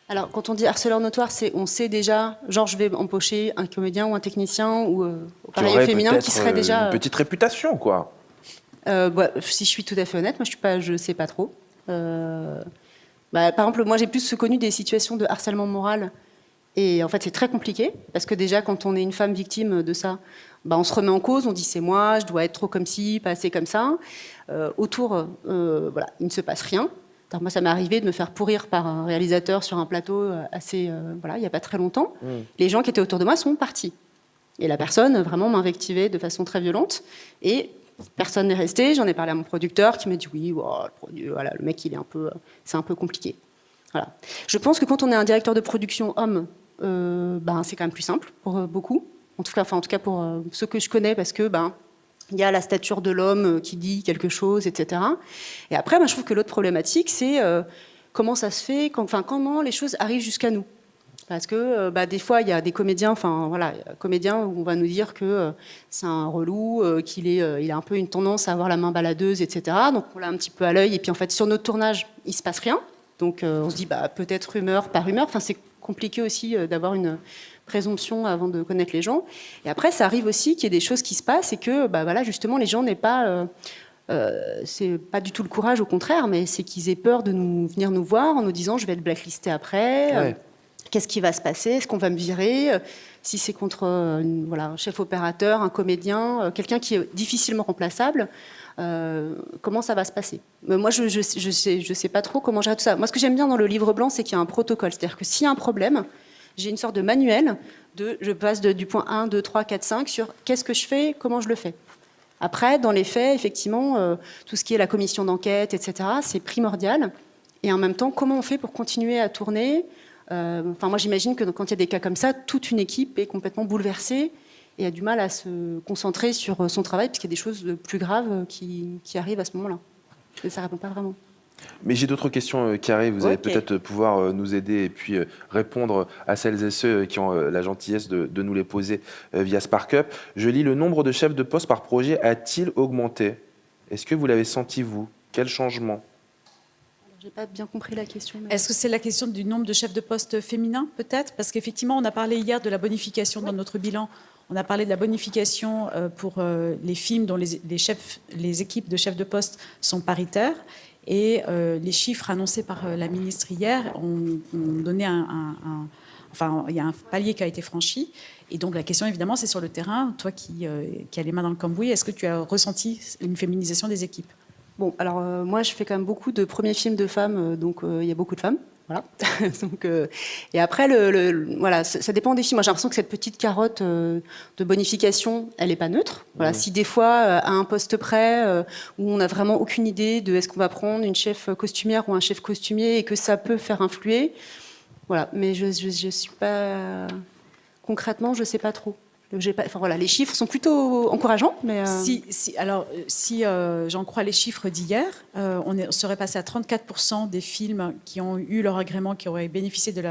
Alors, quand on dit harceleur notoire, on sait déjà, genre je vais embaucher un comédien ou un technicien ou pareil au féminin qui serait déjà... une petite réputation, quoi. Si je suis tout à fait honnête, moi je sais pas trop. Par exemple, moi j'ai plus connu des situations de harcèlement moral. Et en fait, c'est très compliqué, parce que déjà, quand on est une femme victime de ça, on se remet en cause, on dit c'est moi, je dois être trop comme ci, pas assez comme ça. Autour, voilà, il ne se passe rien. Alors moi, ça m'est arrivé de me faire pourrir par un réalisateur sur un plateau voilà, il n'y a pas très longtemps. Les gens qui étaient autour de moi sont partis. Et la personne, vraiment, m'invectivait de façon très violente. Et personne n'est resté. J'en ai parlé à mon producteur qui m'a dit oui, voilà, le mec, c'est un peu compliqué. Voilà. Je pense que quand on est un directeur de production homme, c'est quand même plus simple pour beaucoup. En tout cas pour ceux que je connais, parce que il y a la stature de l'homme qui dit quelque chose, etc. Et après, je trouve que l'autre problématique, c'est comment ça se fait, comment les choses arrivent jusqu'à nous. Parce que des fois, il y a des comédiens, où on va nous dire que c'est un relou, il a un peu une tendance à avoir la main baladeuse, etc. Donc on l'a un petit peu à l'œil. Et puis en fait, sur notre tournage, il se passe rien. Donc on se dit peut-être rumeur par rumeur. Enfin, c'est compliqué aussi d'avoir une présomption avant de connaître les gens. Et après, ça arrive aussi qu'il y ait des choses qui se passent et que justement les gens n'aient pas, c'est pas du tout le courage, au contraire, mais c'est qu'ils aient peur de venir nous voir en nous disant je vais être blacklisté après. Ouais. Qu'est-ce qui va se passer? Est-ce qu'on va me virer? Si c'est contre un chef opérateur, un comédien, quelqu'un qui est difficilement remplaçable, comment ça va se passer? Moi, je sais pas trop comment gérer tout ça. Moi, ce que j'aime bien dans le livre blanc, c'est qu'il y a un protocole. C'est-à-dire que s'il y a un problème, j'ai une sorte de manuel je passe du point 1, 2, 3, 4, 5 sur qu'est-ce que je fais, comment je le fais. Après, dans les faits, effectivement, tout ce qui est la commission d'enquête, etc., c'est primordial. Et en même temps, comment on fait pour continuer à tourner? Moi, j'imagine que quand il y a des cas comme ça, toute une équipe est complètement bouleversée et a du mal à se concentrer sur son travail, puisqu'il y a des choses plus graves qui arrivent à ce moment-là. Et ça ne répond pas vraiment. Mais j'ai d'autres questions qui arrivent. Vous allez peut-être pouvoir nous aider et puis répondre à celles et ceux qui ont la gentillesse de nous les poser via SparkUp. Je lis: le nombre de chefs de poste par projet a-t-il augmenté? Est-ce que vous l'avez senti, vous? Quel changement? Je n'ai pas bien compris la question. Mais... Est-ce que c'est la question du nombre de chefs de poste féminins, peut-être? Parce qu'effectivement, on a parlé hier de la bonification dans notre bilan. On a parlé de la bonification pour les films dont les équipes de chefs de poste sont paritaires. Et les chiffres annoncés par la ministre hier ont donné il y a un palier qui a été franchi. Et donc la question, évidemment, c'est sur le terrain. Toi qui as les mains dans le cambouis, est-ce que tu as ressenti une féminisation des équipes? Bon, alors moi, je fais quand même beaucoup de premiers films de femmes, donc il y a beaucoup de femmes. Voilà. Donc, et après, voilà, ça dépend des films. Moi, j'ai l'impression que cette petite carotte de bonification, elle n'est pas neutre. Voilà, si des fois, à un poste près, où on n'a vraiment aucune idée de est-ce qu'on va prendre une chef costumière ou un chef costumier et que ça peut faire influer. Voilà, mais je suis pas... Concrètement, je ne sais pas trop. Les chiffres sont plutôt encourageants, mais... Si j'en crois les chiffres d'hier, on serait passé à 34% des films qui ont eu leur agrément, qui auraient bénéficié de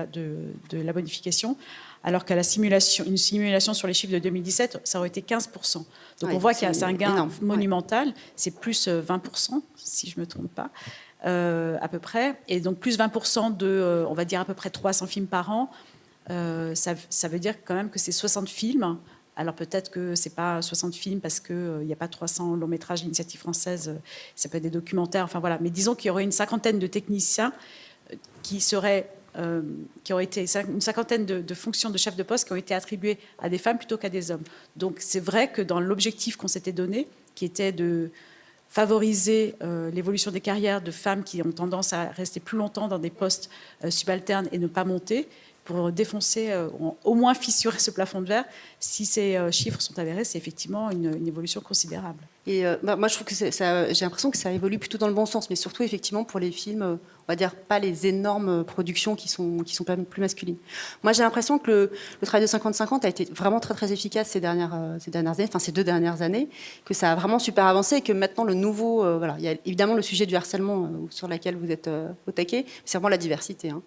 la bonification, alors qu'à une simulation sur les chiffres de 2017, ça aurait été 15%. Donc on voit qu'il y a un gain énorme, monumental, c'est plus 20%, si je ne me trompe pas, à peu près, et donc plus 20% de, on va dire à peu près 300 films par an. Ça veut dire quand même que c'est 60 films. Alors peut-être que c'est pas 60 films parce qu'il n'y a pas 300 longs métrages d'initiative française, ça peut être des documentaires, enfin voilà. Mais disons qu'il y aurait une cinquantaine de techniciens qui auraient été une cinquantaine de fonctions de chef de poste qui ont été attribuées à des femmes plutôt qu'à des hommes. Donc c'est vrai que dans l'objectif qu'on s'était donné, qui était de favoriser l'évolution des carrières de femmes qui ont tendance à rester plus longtemps dans des postes subalternes et ne pas monter, pour défoncer, au moins fissurer ce plafond de verre, si ces chiffres sont avérés, c'est effectivement une évolution considérable. Et moi, je trouve que j'ai l'impression que ça évolue plutôt dans le bon sens, mais surtout effectivement pour les films, on va dire pas les énormes productions qui sont plus masculines. Moi, j'ai l'impression que le travail de 50-50 a été vraiment très très efficace ces dernières années, enfin ces 2 dernières années, que ça a vraiment super avancé et que maintenant le nouveau, voilà, il y a évidemment le sujet du harcèlement sur lequel vous êtes au taquet, c'est vraiment la diversité. Hein.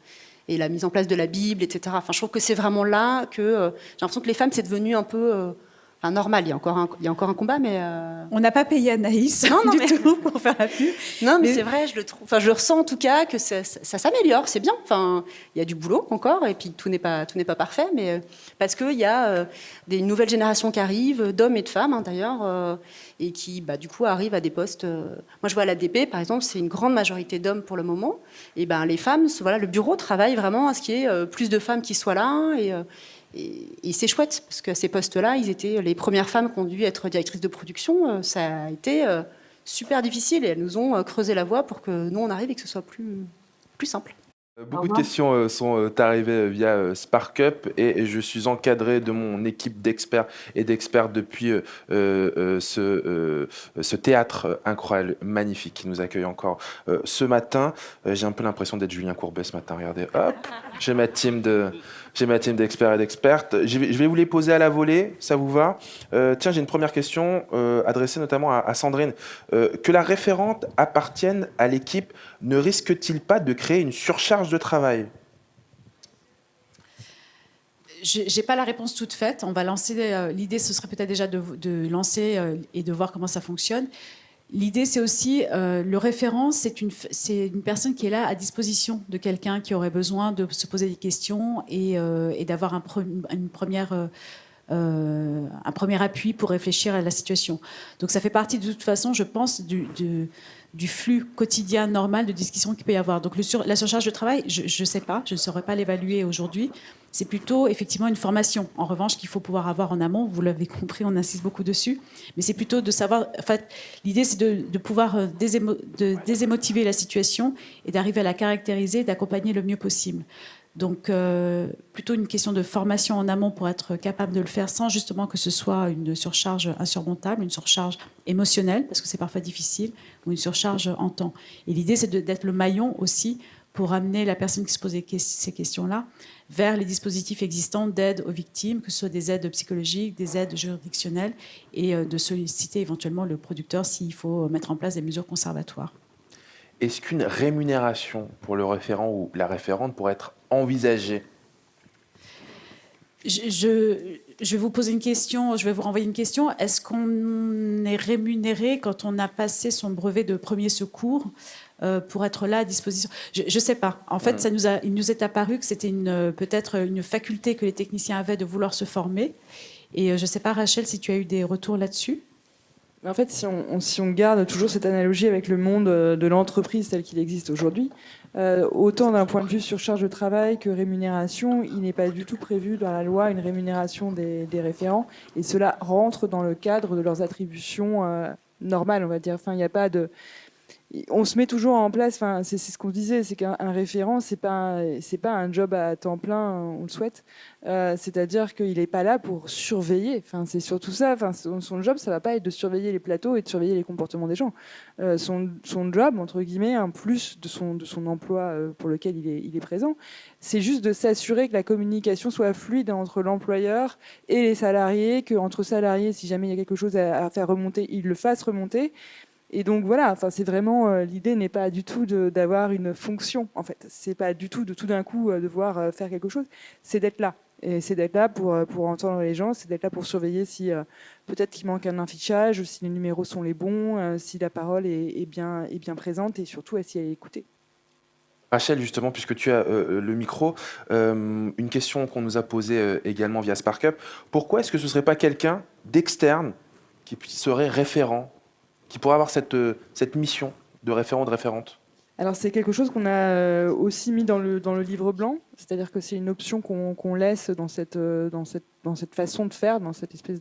Et la mise en place de la Bible, etc. Enfin, je trouve que c'est vraiment là que j'ai l'impression que les femmes, c'est devenu un peu Enfin, normal, il y a encore un combat, mais... On n'a pas payé Anaïs Non, du mais- tout pour faire la pub. Non, mais Mais- c'est vrai, je le trouve. Enfin, je ressens en tout cas que ça s'améliore, c'est bien. Enfin, il y a du boulot encore, et puis tout n'est pas parfait, mais parce qu'il y a des nouvelles générations qui arrivent, d'hommes et de femmes d'ailleurs, et qui, du coup, arrivent à des postes. Moi, je vois à l'ADP, par exemple, c'est une grande majorité d'hommes pour le moment, et les femmes, voilà, le bureau travaille vraiment à ce qu'il y ait plus de femmes qui soient là, et c'est chouette, parce que ces postes-là, ils étaient les premières femmes qui ont dû être directrices de production. Ça a été super difficile et elles nous ont creusé la voie pour que nous, on arrive et que ce soit plus simple. Beaucoup de questions sont arrivées via SparkUp et je suis encadré de mon équipe d'experts et d'expertes depuis ce théâtre incroyable, magnifique qui nous accueille encore ce matin. J'ai un peu l'impression d'être Julien Courbet ce matin. Regardez, hop, j'ai ma team d'experts et d'expertes. Je vais vous les poser à la volée, ça vous va? Tiens, j'ai une première question adressée notamment à Sandrine. Que la référente appartienne à l'équipe ne risque-t-il pas de créer une surcharge de travail? Je n'ai pas la réponse toute faite. On va lancer. L'idée, ce serait peut-être déjà de lancer et de voir comment ça fonctionne. L'idée, c'est aussi le référent, c'est une personne qui est là à disposition de quelqu'un qui aurait besoin de se poser des questions et d'avoir un premier appui pour réfléchir à la situation. Donc ça fait partie de toute façon, je pense, du flux quotidien normal de discussion qu'il peut y avoir. Donc la surcharge de travail, je ne sais pas, je ne saurais pas l'évaluer aujourd'hui. C'est plutôt effectivement une formation, en revanche, qu'il faut pouvoir avoir en amont. Vous l'avez compris, on insiste beaucoup dessus. Mais c'est plutôt de savoir... En fait, l'idée, c'est de pouvoir désémotiver la situation et d'arriver à la caractériser et d'accompagner le mieux possible. Donc, plutôt une question de formation en amont pour être capable de le faire sans justement que ce soit une surcharge insurmontable, une surcharge émotionnelle, parce que c'est parfois difficile, ou une surcharge en temps. Et l'idée, c'est d'être le maillon aussi pour amener la personne qui se pose ces questions-là vers les dispositifs existants d'aide aux victimes, que ce soit des aides psychologiques, des aides juridictionnelles, et de solliciter éventuellement le producteur s'il faut mettre en place des mesures conservatoires. Est-ce qu'une rémunération pour le référent ou la référente pourrait être envisagée? Je vais vous poser une question, je vais vous renvoyer une question. Est-ce qu'on est rémunéré quand on a passé son brevet de premier secours pour être là à disposition? Je ne sais pas. En fait, il nous est apparu que c'était peut-être une faculté que les techniciens avaient de vouloir se former. Et je ne sais pas, Rachel, si tu as eu des retours là-dessus. En fait, si on garde toujours cette analogie avec le monde de l'entreprise tel qu'il existe aujourd'hui, autant d'un point de vue surcharge de travail que rémunération, il n'est pas du tout prévu dans la loi une rémunération des référents, et cela rentre dans le cadre de leurs attributions normales, on va dire. Enfin, il n'y a pas de... On se met toujours en place, enfin, c'est ce qu'on disait, c'est qu'un référent, c'est pas un job à temps plein, on le souhaite. C'est-à-dire qu'il n'est pas là pour surveiller. Enfin, c'est surtout ça. Enfin, son job, ça va pas être de surveiller les plateaux et de surveiller les comportements des gens. Son job, entre guillemets, en plus de son emploi pour lequel il est présent, c'est juste de s'assurer que la communication soit fluide entre l'employeur et les salariés, qu'entre salariés, si jamais il y a quelque chose à faire remonter, ils le fassent remonter. Et donc voilà, enfin, c'est vraiment l'idée n'est pas du tout d'avoir une fonction, en fait. C'est pas du tout de tout d'un coup devoir faire quelque chose. C'est d'être là. Et c'est d'être là pour entendre les gens, c'est d'être là pour surveiller si peut-être qu'il manque un affichage, si les numéros sont les bons, si la parole est bien présente et surtout si elle est écoutée. Rachel, justement, puisque tu as le micro, une question qu'on nous a posée également via SparkUp. Pourquoi est-ce que ce ne serait pas quelqu'un d'externe qui serait référent, qui pourrait avoir cette mission de référent, de référente? Alors c'est quelque chose qu'on a aussi mis dans le livre blanc, c'est-à-dire que c'est une option qu'on laisse dans cette façon de faire, dans cette espèce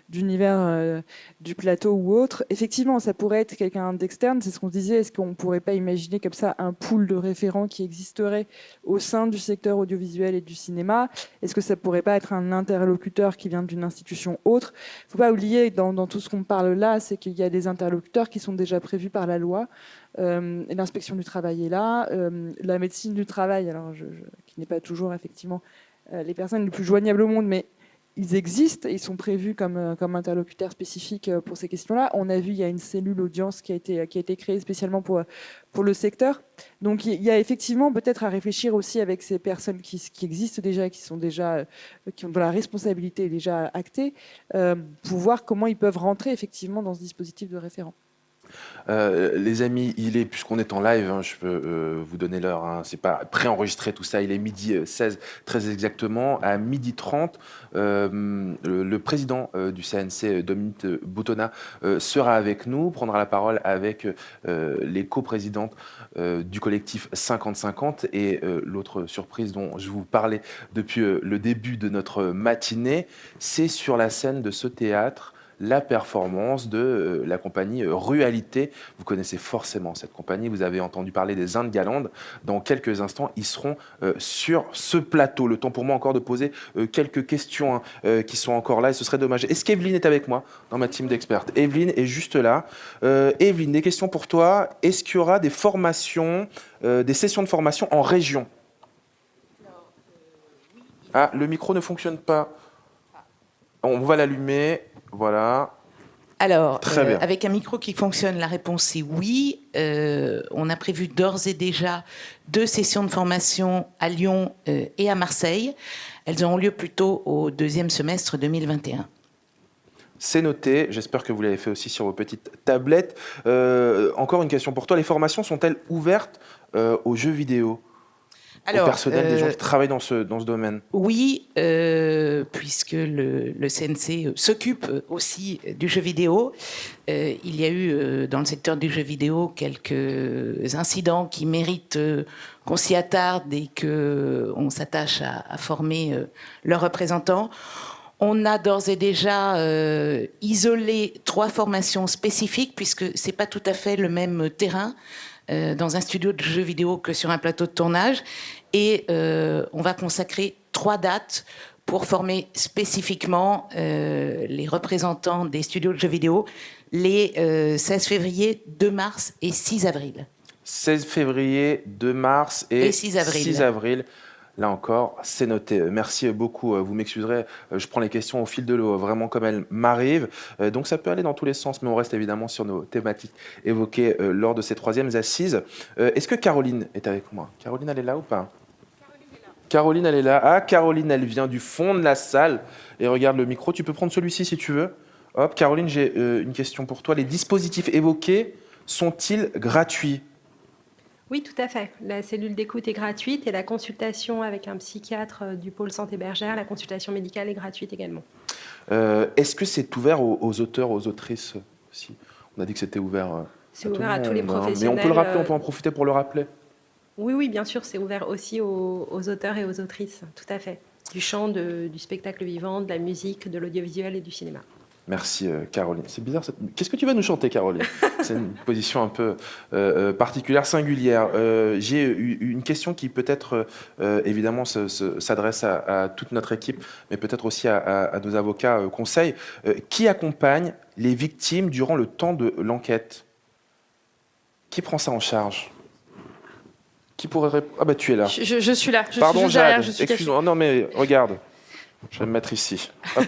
d'univers du plateau ou autre. Effectivement, ça pourrait être quelqu'un d'externe, c'est ce qu'on se disait, est-ce qu'on ne pourrait pas imaginer comme ça un pool de référents qui existerait au sein du secteur audiovisuel et du cinéma? Est-ce que ça ne pourrait pas être un interlocuteur qui vient d'une institution autre? Il ne faut pas oublier, dans tout ce qu'on parle là, c'est qu'il y a des interlocuteurs qui sont déjà prévus par la loi. L'inspection du travail est là, la médecine du travail, alors qui n'est pas toujours effectivement les personnes les plus joignables au monde, mais ils existent, et ils sont prévus comme interlocuteurs spécifiques pour ces questions-là. On a vu, il y a une cellule audience qui a été créée spécialement pour le secteur. Donc il y a effectivement peut-être à réfléchir aussi avec ces personnes qui existent déjà, dont la responsabilité est déjà actée, pour voir comment ils peuvent rentrer effectivement dans ce dispositif de référent. Les amis, puisqu'on est en live, hein, je peux vous donner l'heure, hein, c'est pas préenregistré tout ça, il est midi 16, très exactement. À midi 30, le président du CNC, Dominique Boutonnat, sera avec nous, prendra la parole avec les coprésidentes du collectif 50-50 et l'autre surprise dont je vous parlais depuis le début de notre matinée, c'est sur la scène de ce théâtre la performance de la compagnie Rualité. Vous connaissez forcément cette compagnie, vous avez entendu parler des Indes Galandes. Dans quelques instants, ils seront sur ce plateau. Le temps pour moi encore de poser quelques questions qui sont encore là, et ce serait dommage. Est-ce qu'Evelyne est avec moi dans ma team d'expertes? Evelyne est juste là. Evelyne, des questions pour toi. Est-ce qu'il y aura des formations, des sessions de formation en région? Ah, le micro ne fonctionne pas. On va l'allumer. Voilà. Alors, avec un micro qui fonctionne, la réponse est oui. On a prévu d'ores et déjà 2 sessions de formation à Lyon et à Marseille. Elles auront lieu plutôt au 2e semestre 2021. C'est noté. J'espère que vous l'avez fait aussi sur vos petites tablettes. Encore une question pour toi. Les formations sont-elles ouvertes aux jeux vidéo? Au personnel, des gens qui travaillent dans ce domaine? Oui, puisque le CNC s'occupe aussi du jeu vidéo. Il y a eu dans le secteur du jeu vidéo quelques incidents qui méritent qu'on s'y attarde et qu'on s'attache à former leurs représentants. On a d'ores et déjà isolé 3 formations spécifiques, puisque ce n'est pas tout à fait le même terrain dans un studio de jeux vidéo que sur un plateau de tournage. Et on va consacrer 3 dates pour former spécifiquement les représentants des studios de jeux vidéo, les 16 février, 2 mars et 6 avril. 16 février, 2 mars et 6 avril. Là encore, c'est noté. Merci beaucoup. Vous m'excuserez, je prends les questions au fil de l'eau, vraiment comme elles m'arrivent. Donc ça peut aller dans tous les sens, mais on reste évidemment sur nos thématiques évoquées lors de ces 3e assises. Est-ce que Caroline est avec moi? Caroline, elle est là ou pas? Caroline, elle est là. Ah, Caroline, elle vient du fond de la salle et regarde le micro. Tu peux prendre celui-ci si tu veux. Hop, Caroline, j'ai une question pour toi. Les dispositifs évoqués sont-ils gratuits? Oui, tout à fait. La cellule d'écoute est gratuite et la consultation avec un psychiatre du pôle santé bergère, la consultation médicale est gratuite également. Est-ce que c'est ouvert aux auteurs, aux autrices aussi? On a dit que c'était ouvert. C'est ouvert à tous les professionnels. Mais on peut le rappeler, on peut en profiter pour le rappeler. Oui, bien sûr, c'est ouvert aussi aux auteurs et aux autrices, tout à fait. Du chant, du spectacle vivant, de la musique, de l'audiovisuel et du cinéma. Merci Caroline. C'est bizarre. Qu'est-ce que tu vas nous chanter, Caroline? C'est une position un peu particulière, singulière. J'ai une question qui peut-être, évidemment, s'adresse à toute notre équipe, mais peut-être aussi à nos avocats conseils. Qui accompagne les victimes durant le temps de l'enquête? Qui prend ça en charge? Qui pourrait répondre? Ah bah tu es là. Je suis là. Pardon, suis Jade. derrière, Excuse-moi. Non mais regarde. Je vais me mettre ici. Hop.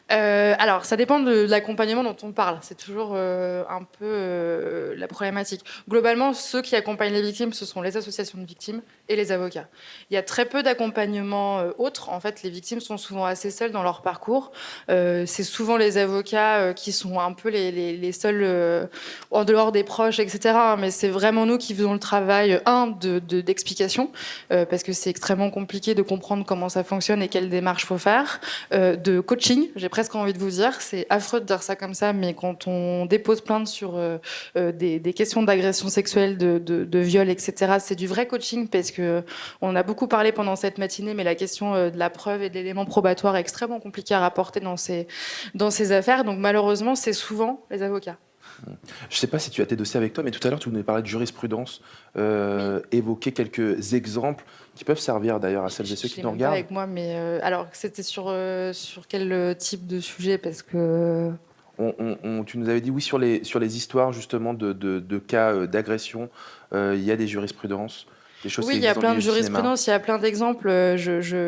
Alors, ça dépend de l'accompagnement dont on parle. C'est toujours un peu la problématique. Globalement, ceux qui accompagnent les victimes, ce sont les associations de victimes et les avocats. Il y a très peu d'accompagnement autres. En fait, les victimes sont souvent assez seules dans leur parcours. C'est souvent les avocats qui sont un peu les seuls en dehors des proches, etc. Mais c'est vraiment nous qui faisons le travail, d'explication, parce que c'est extrêmement compliqué de comprendre comment ça fonctionne et quelles démarches faut faire, de coaching. J'ai presque envie de vous dire, c'est affreux de dire ça comme ça, mais quand on dépose plainte sur des questions d'agression sexuelle, de viol, etc., c'est du vrai coaching, parce que on a beaucoup parlé pendant cette matinée, mais la question de la preuve et de l'élément probatoire est extrêmement compliquée à rapporter dans ces affaires. Donc malheureusement, c'est souvent les avocats. Je ne sais pas si tu as tes dossiers avec toi, mais tout à l'heure, tu venais parler de jurisprudence, évoquer quelques exemples qui peuvent servir d'ailleurs à celles et ceux qui nous regardent. Avec moi, mais alors c'était sur quel type de sujet, parce que tu nous avais dit oui sur les histoires justement de cas d'agression. Il y a des jurisprudences. des choses Oui, qui il y a existent plein dans de le milieu du cinéma. jurisprudence, il y a plein d'exemples.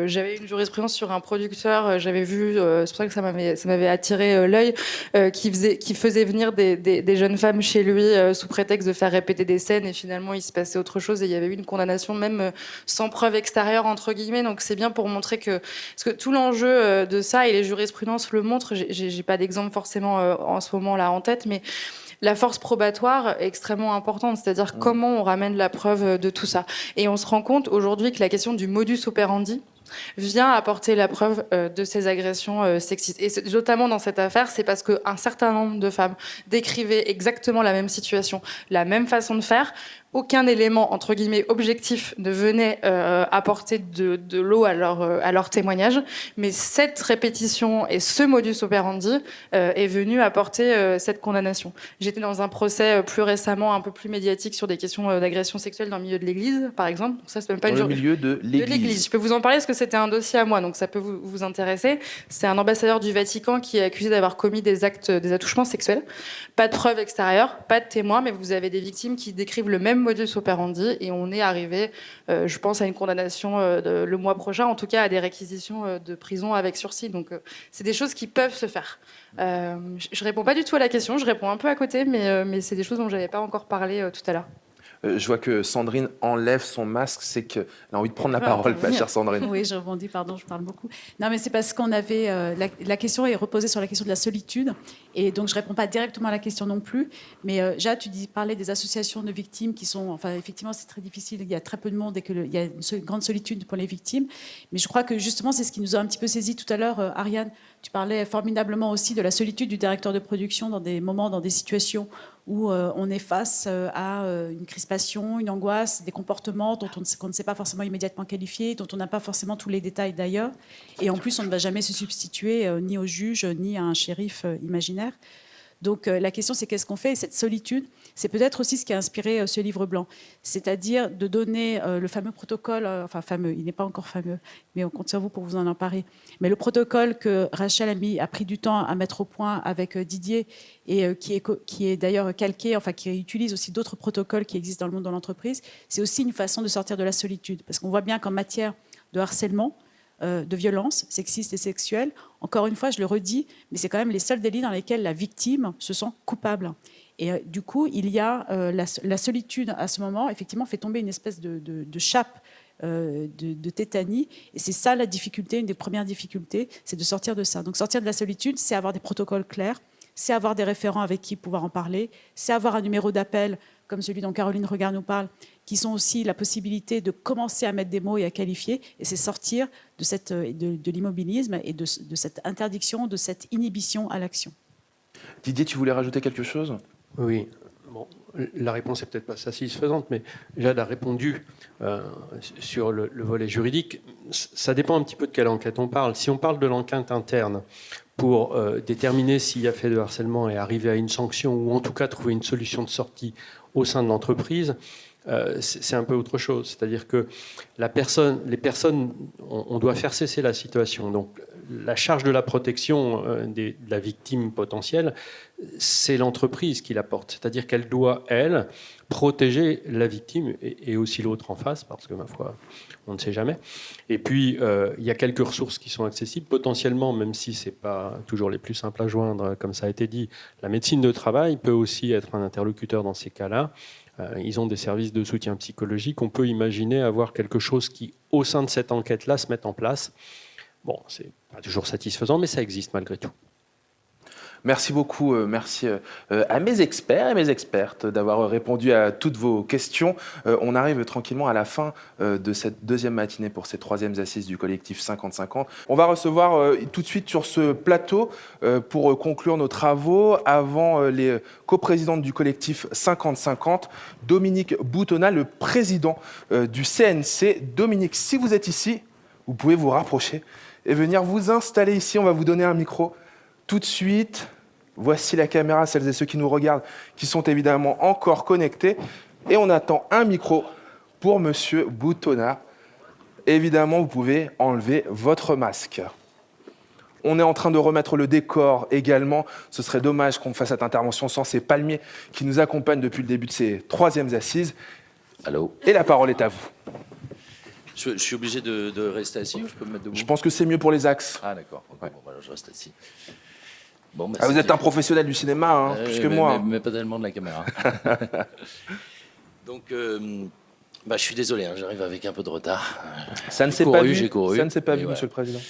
J'avais une jurisprudence sur un producteur, j'avais vu, c'est pour ça que ça m'avait attiré l'œil, qui faisait venir des jeunes femmes chez lui sous prétexte de faire répéter des scènes, et finalement il se passait autre chose, et il y avait eu une condamnation même sans preuve extérieure, entre guillemets. Donc c'est bien pour montrer que... Parce que tout l'enjeu de ça, et les jurisprudences le montrent, j'ai pas d'exemple forcément en ce moment-là en tête, mais... La force probatoire est extrêmement importante, c'est-à-dire comment on ramène la preuve de tout ça. Et on se rend compte aujourd'hui que la question du modus operandi vient apporter la preuve de ces agressions sexistes. Et notamment dans cette affaire, c'est parce qu'un certain nombre de femmes décrivaient exactement la même situation, la même façon de faire. Aucun élément, entre guillemets, objectif ne venait apporter de l'eau à leur témoignage. Mais cette répétition et ce modus operandi est venu apporter cette condamnation. J'étais dans un procès plus récemment, un peu plus médiatique, sur des questions d'agression sexuelle dans le milieu de l'Église, par exemple. Donc ça, c'est même pas Dans le milieu de l'Église. Je peux vous en parler parce que c'était un dossier à moi, donc ça peut vous intéresser. C'est un ambassadeur du Vatican qui est accusé d'avoir commis des attouchements sexuels. Pas de preuves extérieures, pas de témoins, mais vous avez des victimes qui décrivent le même modus operandi, et on est arrivé, je pense, à une condamnation le mois prochain, en tout cas à des réquisitions de prison avec sursis. Donc c'est des choses qui peuvent se faire. Je réponds pas du tout à la question, je réponds un peu à côté, mais c'est des choses dont j'avais pas encore parlé tout à l'heure. Je vois que Sandrine enlève son masque, c'est qu'elle a envie de prendre la parole, ma chère Sandrine. Oui, je rebondis, pardon, je parle beaucoup. Non, mais c'est parce qu'on avait... la question est reposée sur la question de la solitude, et donc je ne réponds pas directement à la question non plus, mais Jade, tu parlais des associations de victimes qui sont... Enfin, effectivement, c'est très difficile, il y a très peu de monde et il y a une grande solitude pour les victimes, mais je crois que justement, c'est ce qui nous a un petit peu saisi tout à l'heure, Ariane. Tu parlais formidablement aussi de la solitude du directeur de production dans des moments, dans des situations où on est face à une crispation, une angoisse, des comportements qu'on ne sait pas forcément immédiatement qualifier, dont on n'a pas forcément tous les détails d'ailleurs. Et en plus, on ne va jamais se substituer ni au juge, ni à un shérif imaginaire. Donc la question, c'est qu'est-ce qu'on fait? Et cette solitude, c'est peut-être aussi ce qui a inspiré ce livre blanc. C'est-à-dire de donner le fameux protocole, enfin fameux, il n'est pas encore fameux, mais on compte sur vous pour vous en emparer. Mais le protocole que Rachel a pris du temps à mettre au point avec Didier, et qui est d'ailleurs calqué, enfin qui utilise aussi d'autres protocoles qui existent dans le monde de l'entreprise, c'est aussi une façon de sortir de la solitude. Parce qu'on voit bien qu'en matière de harcèlement, de violences sexistes et sexuelles, encore une fois, je le redis, mais c'est quand même les seuls délits dans lesquels la victime se sent coupable. Et du coup, il y a la solitude à ce moment, effectivement, fait tomber une espèce de chape de tétanie. Et c'est ça la difficulté, une des premières difficultés, c'est de sortir de ça. Donc sortir de la solitude, c'est avoir des protocoles clairs, c'est avoir des référents avec qui pouvoir en parler, c'est avoir un numéro d'appel, comme celui dont Caroline Regard nous parle, qui sont aussi la possibilité de commencer à mettre des mots et à qualifier, et c'est sortir de l'immobilisme et de cette interdiction, de cette inhibition à l'action. Didier, tu voulais rajouter quelque chose? Oui. Bon, la réponse n'est peut-être pas satisfaisante, mais Jade a répondu sur le volet juridique. Ça dépend un petit peu de quelle enquête on parle. Si on parle de l'enquête interne pour déterminer s'il y a fait de harcèlement et arriver à une sanction, ou en tout cas trouver une solution de sortie au sein de l'entreprise, c'est un peu autre chose. C'est-à-dire que les personnes, on doit faire cesser la situation. Donc, la charge de la protection de la victime potentielle, c'est l'entreprise qui la porte. C'est-à-dire qu'elle doit, elle, protéger la victime et aussi l'autre en face, parce que, ma foi, on ne sait jamais. Et puis, il y a quelques ressources qui sont accessibles, potentiellement, même si ce n'est pas toujours les plus simples à joindre, comme ça a été dit. La médecine de travail peut aussi être un interlocuteur dans ces cas-là. Ils ont des services de soutien psychologique. On peut imaginer avoir quelque chose qui, au sein de cette enquête-là, se mette en place. Bon, c'est pas toujours satisfaisant, mais ça existe malgré tout. Merci beaucoup, merci à mes experts et mes expertes d'avoir répondu à toutes vos questions. On arrive tranquillement à la fin de cette deuxième matinée pour ces troisièmes assises du collectif 50-50. On va recevoir tout de suite sur ce plateau, pour conclure nos travaux, avant les coprésidentes du collectif 50-50, Dominique Boutonnat, le président du CNC. Dominique, si vous êtes ici, vous pouvez vous rapprocher et venir vous installer ici. On va vous donner un micro tout de suite. Voici la caméra, celles et ceux qui nous regardent, qui sont évidemment encore connectés. Et on attend un micro pour Monsieur Boutonnat. Évidemment, vous pouvez enlever votre masque. On est en train de remettre le décor également. Ce serait dommage qu'on fasse cette intervention sans ces palmiers qui nous accompagnent depuis le début de ces troisièmes assises. Allô. Et la parole est à vous. Je suis obligé de rester assis ou je peux me mettre debout? Je pense que c'est mieux pour les axes. Ah d'accord. Okay, bon, alors je reste assis. Bon, bah, vous êtes un professionnel du cinéma, hein, plus que moi. Mais pas tellement de la caméra. Donc, je suis désolé, hein, j'arrive avec un peu de retard. Ça ne s'est pas vu. J'ai couru. Ça ne s'est pas vu, voilà. Monsieur le Président.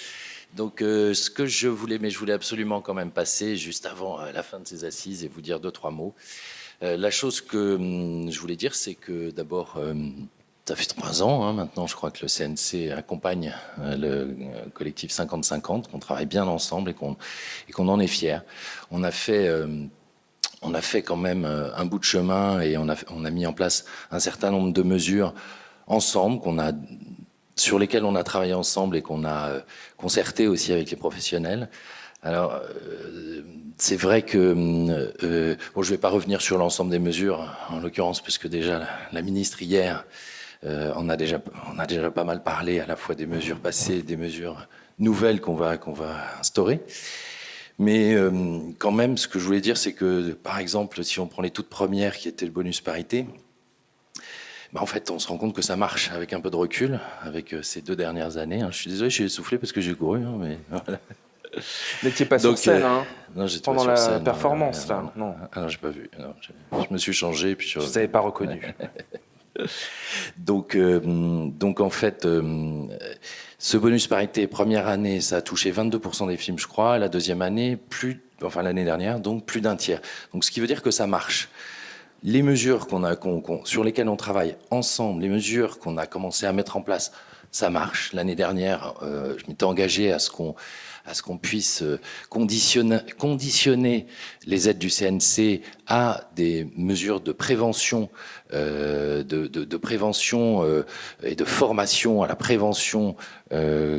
Donc, ce que je voulais absolument quand même passer juste avant la fin de ces assises et vous dire 2-3 mots. La chose que je voulais dire, c'est que d'abord, ça fait 3 ans hein, maintenant, je crois que le CNC accompagne le collectif 50-50, qu'on travaille bien ensemble et qu'on en est fiers. On a fait quand même un bout de chemin et on a mis en place un certain nombre de mesures ensemble sur lesquelles on a travaillé ensemble et qu'on a concerté aussi avec les professionnels. Alors, c'est vrai que je ne vais pas revenir sur l'ensemble des mesures, en l'occurrence, puisque déjà la ministre hier, on a déjà pas mal parlé à la fois des mesures passées, des mesures nouvelles qu'on va instaurer. Mais quand même, ce que je voulais dire, c'est que, par exemple, si on prend les toutes premières, qui étaient le bonus parité, en fait, on se rend compte que ça marche avec un peu de recul, avec ces 2 dernières années. Je suis désolé, je suis essoufflé parce que j'ai couru, mais voilà. Vous n'étiez pas sur scène, hein, non, j'étais pendant pas sur la scène, performance, là. Non. Ah non, j'ai pas vu. Non, je me suis changé. Puis je vous avais pas reconnu. Donc en fait, ce bonus parité, première année, ça a touché 22% des films, je crois. La deuxième année, l'année dernière, donc plus d'un tiers. Donc ce qui veut dire que ça marche. Les mesures sur lesquelles on travaille ensemble, les mesures qu'on a commencé à mettre en place, ça marche. L'année dernière, je m'étais engagé à ce qu'on puisse conditionner les aides du CNC à des mesures de prévention, de prévention et de formation à la prévention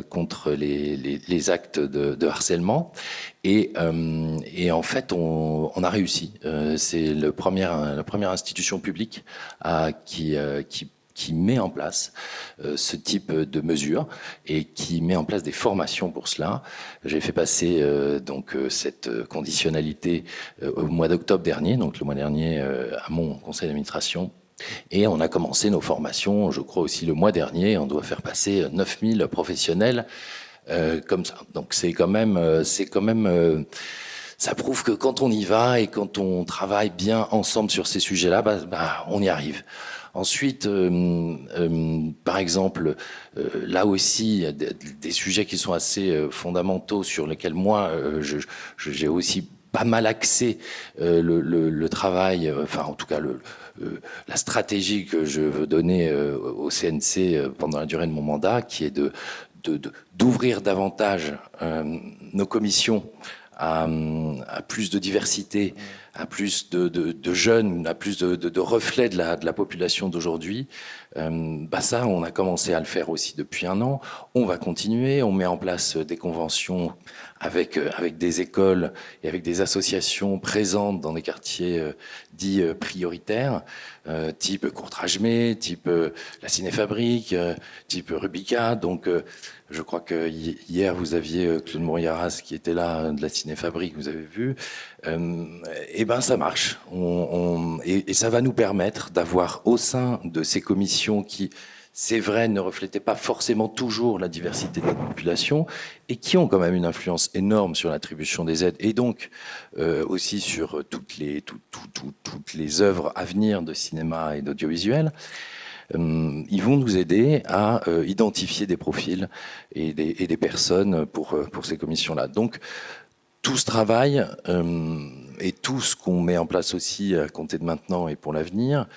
contre les actes de harcèlement. Et en fait, on a réussi. C'est la première institution publique qui met en place ce type de mesures et qui met en place des formations pour cela. J'ai fait passer cette conditionnalité au mois d'octobre dernier, donc le mois dernier à mon conseil d'administration. Et on a commencé nos formations, je crois aussi le mois dernier. On doit faire passer 9000 professionnels comme ça. Donc c'est quand même ça prouve que quand on y va et quand on travaille bien ensemble sur ces sujets-là, on y arrive. Ensuite, par exemple, là aussi, il y a des sujets qui sont assez fondamentaux sur lesquels moi, j'ai aussi pas mal axé le travail, enfin en tout cas la stratégie que je veux donner au CNC pendant la durée de mon mandat, qui est d'ouvrir davantage nos commissions à plus de diversité, à plus de jeunes, à plus de reflets de la population d'aujourd'hui. Ça, on a commencé à le faire aussi depuis 1 an. On va continuer. On met en place des conventions avec des écoles et avec des associations présentes dans des quartiers dits prioritaires, type Courtrajmé, type la Cinéfabrique, type Rubica. Donc, je crois que hier, vous aviez Claude Mouriaras qui était là, de la Cinéfabrique, vous avez vu. Ça marche. Et ça va nous permettre d'avoir au sein de ces commissions qui, c'est vrai, ne reflétaient pas forcément toujours la diversité de notre population et qui ont quand même une influence énorme sur l'attribution des aides et donc aussi sur toutes les œuvres à venir de cinéma et d'audiovisuel. Ils vont nous aider à identifier des profils et des personnes pour ces commissions-là. Donc, tout ce travail et tout ce qu'on met en place aussi à compter de maintenant et pour l'avenir,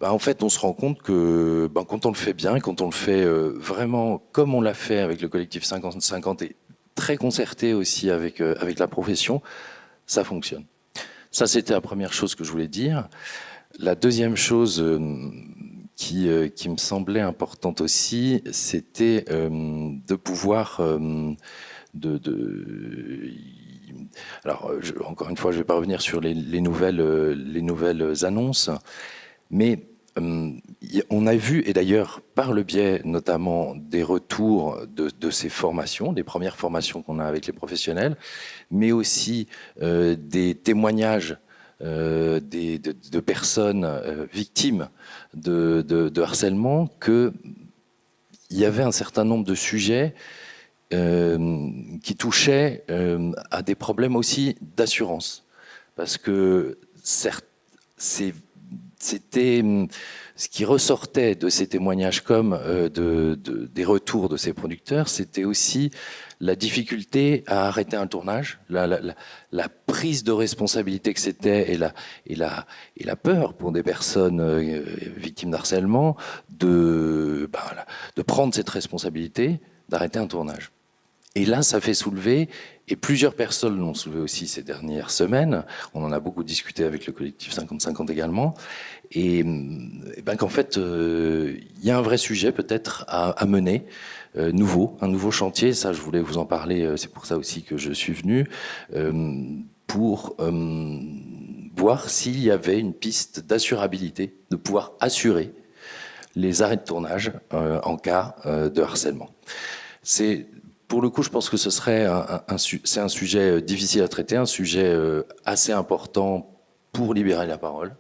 en fait, on se rend compte que quand on le fait bien, quand on le fait vraiment comme on l'a fait avec le collectif 50-50 et très concerté aussi avec la profession, ça fonctionne. Ça, c'était la première chose que je voulais dire. La deuxième chose qui me semblait importante aussi, c'était de pouvoir... Alors, encore une fois, je ne vais pas revenir sur les nouvelles annonces, mais on a vu, et d'ailleurs par le biais notamment des retours de ces formations, des premières formations qu'on a avec les professionnels, mais aussi des témoignages de personnes victimes de harcèlement qu'il y avait un certain nombre de sujets qui touchaient à des problèmes aussi d'assurance. Parce que c'était ce qui ressortait de ces témoignages comme des retours de ces producteurs, c'était aussi la difficulté à arrêter un tournage, la prise de responsabilité que c'était et la peur pour des personnes victimes d'harcèlement de prendre cette responsabilité, d'arrêter un tournage. Et là, ça fait soulever, et plusieurs personnes l'ont soulevé aussi ces dernières semaines, on en a beaucoup discuté avec le collectif 50-50 également, et qu'en fait, il y a un vrai sujet peut-être à mener, un nouveau chantier, ça je voulais vous en parler, c'est pour ça aussi que je suis venu, pour voir s'il y avait une piste d'assurabilité, de pouvoir assurer les arrêts de tournage en cas de harcèlement. Pour le coup, je pense que c'est un sujet difficile à traiter, un sujet assez important pour libérer la parole.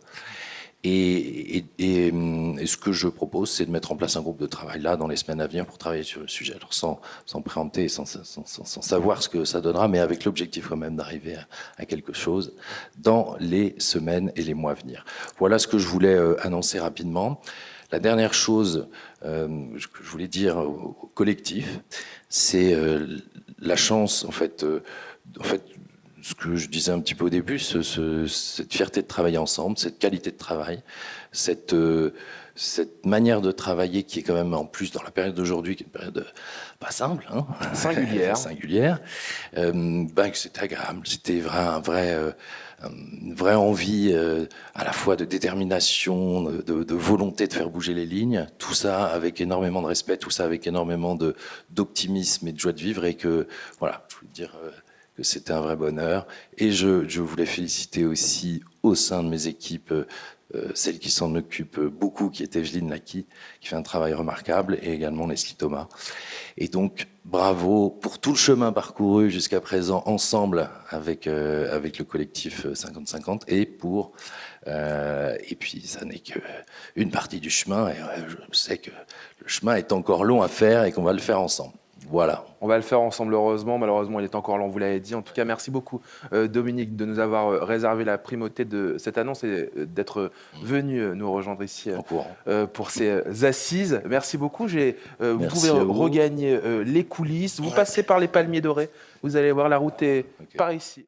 Et ce que je propose, c'est de mettre en place un groupe de travail là dans les semaines à venir pour travailler sur le sujet. Alors sans préempter, sans savoir ce que ça donnera, mais avec l'objectif quand même d'arriver à quelque chose dans les semaines et les mois à venir. Voilà ce que je voulais annoncer rapidement. La dernière chose que je voulais dire au collectif, c'est la chance, en fait, ce que je disais un petit peu au début, cette fierté de travailler ensemble, cette qualité de travail, cette manière de travailler qui est quand même, en plus, dans la période d'aujourd'hui, qui est une période pas simple, hein, singulière, c'était agréable, c'était une vraie envie à la fois de détermination, de volonté de faire bouger les lignes, tout ça avec énormément de respect, tout ça avec énormément d'optimisme et de joie de vivre, et que, voilà, je voulais dire que c'était un vrai bonheur. Et je voulais féliciter aussi au sein de mes équipes celle qui s'en occupe beaucoup, qui est Evelyne Laki, qui fait un travail remarquable, et également Leslie Thomas. Et donc, bravo pour tout le chemin parcouru jusqu'à présent ensemble avec le collectif 50-50, et puis ça n'est qu'une partie du chemin, et je sais que le chemin est encore long à faire et qu'on va le faire ensemble. Voilà. On va le faire ensemble, heureusement. Malheureusement, il est encore long, vous l'avez dit. En tout cas, merci beaucoup, Dominique, de nous avoir réservé la primauté de cette annonce et d'être venu nous rejoindre ici pour ces assises. Merci beaucoup. Vous pouvez regagner les coulisses. Vous passez par les Palmiers Dorés. Vous allez voir, la route est par ici.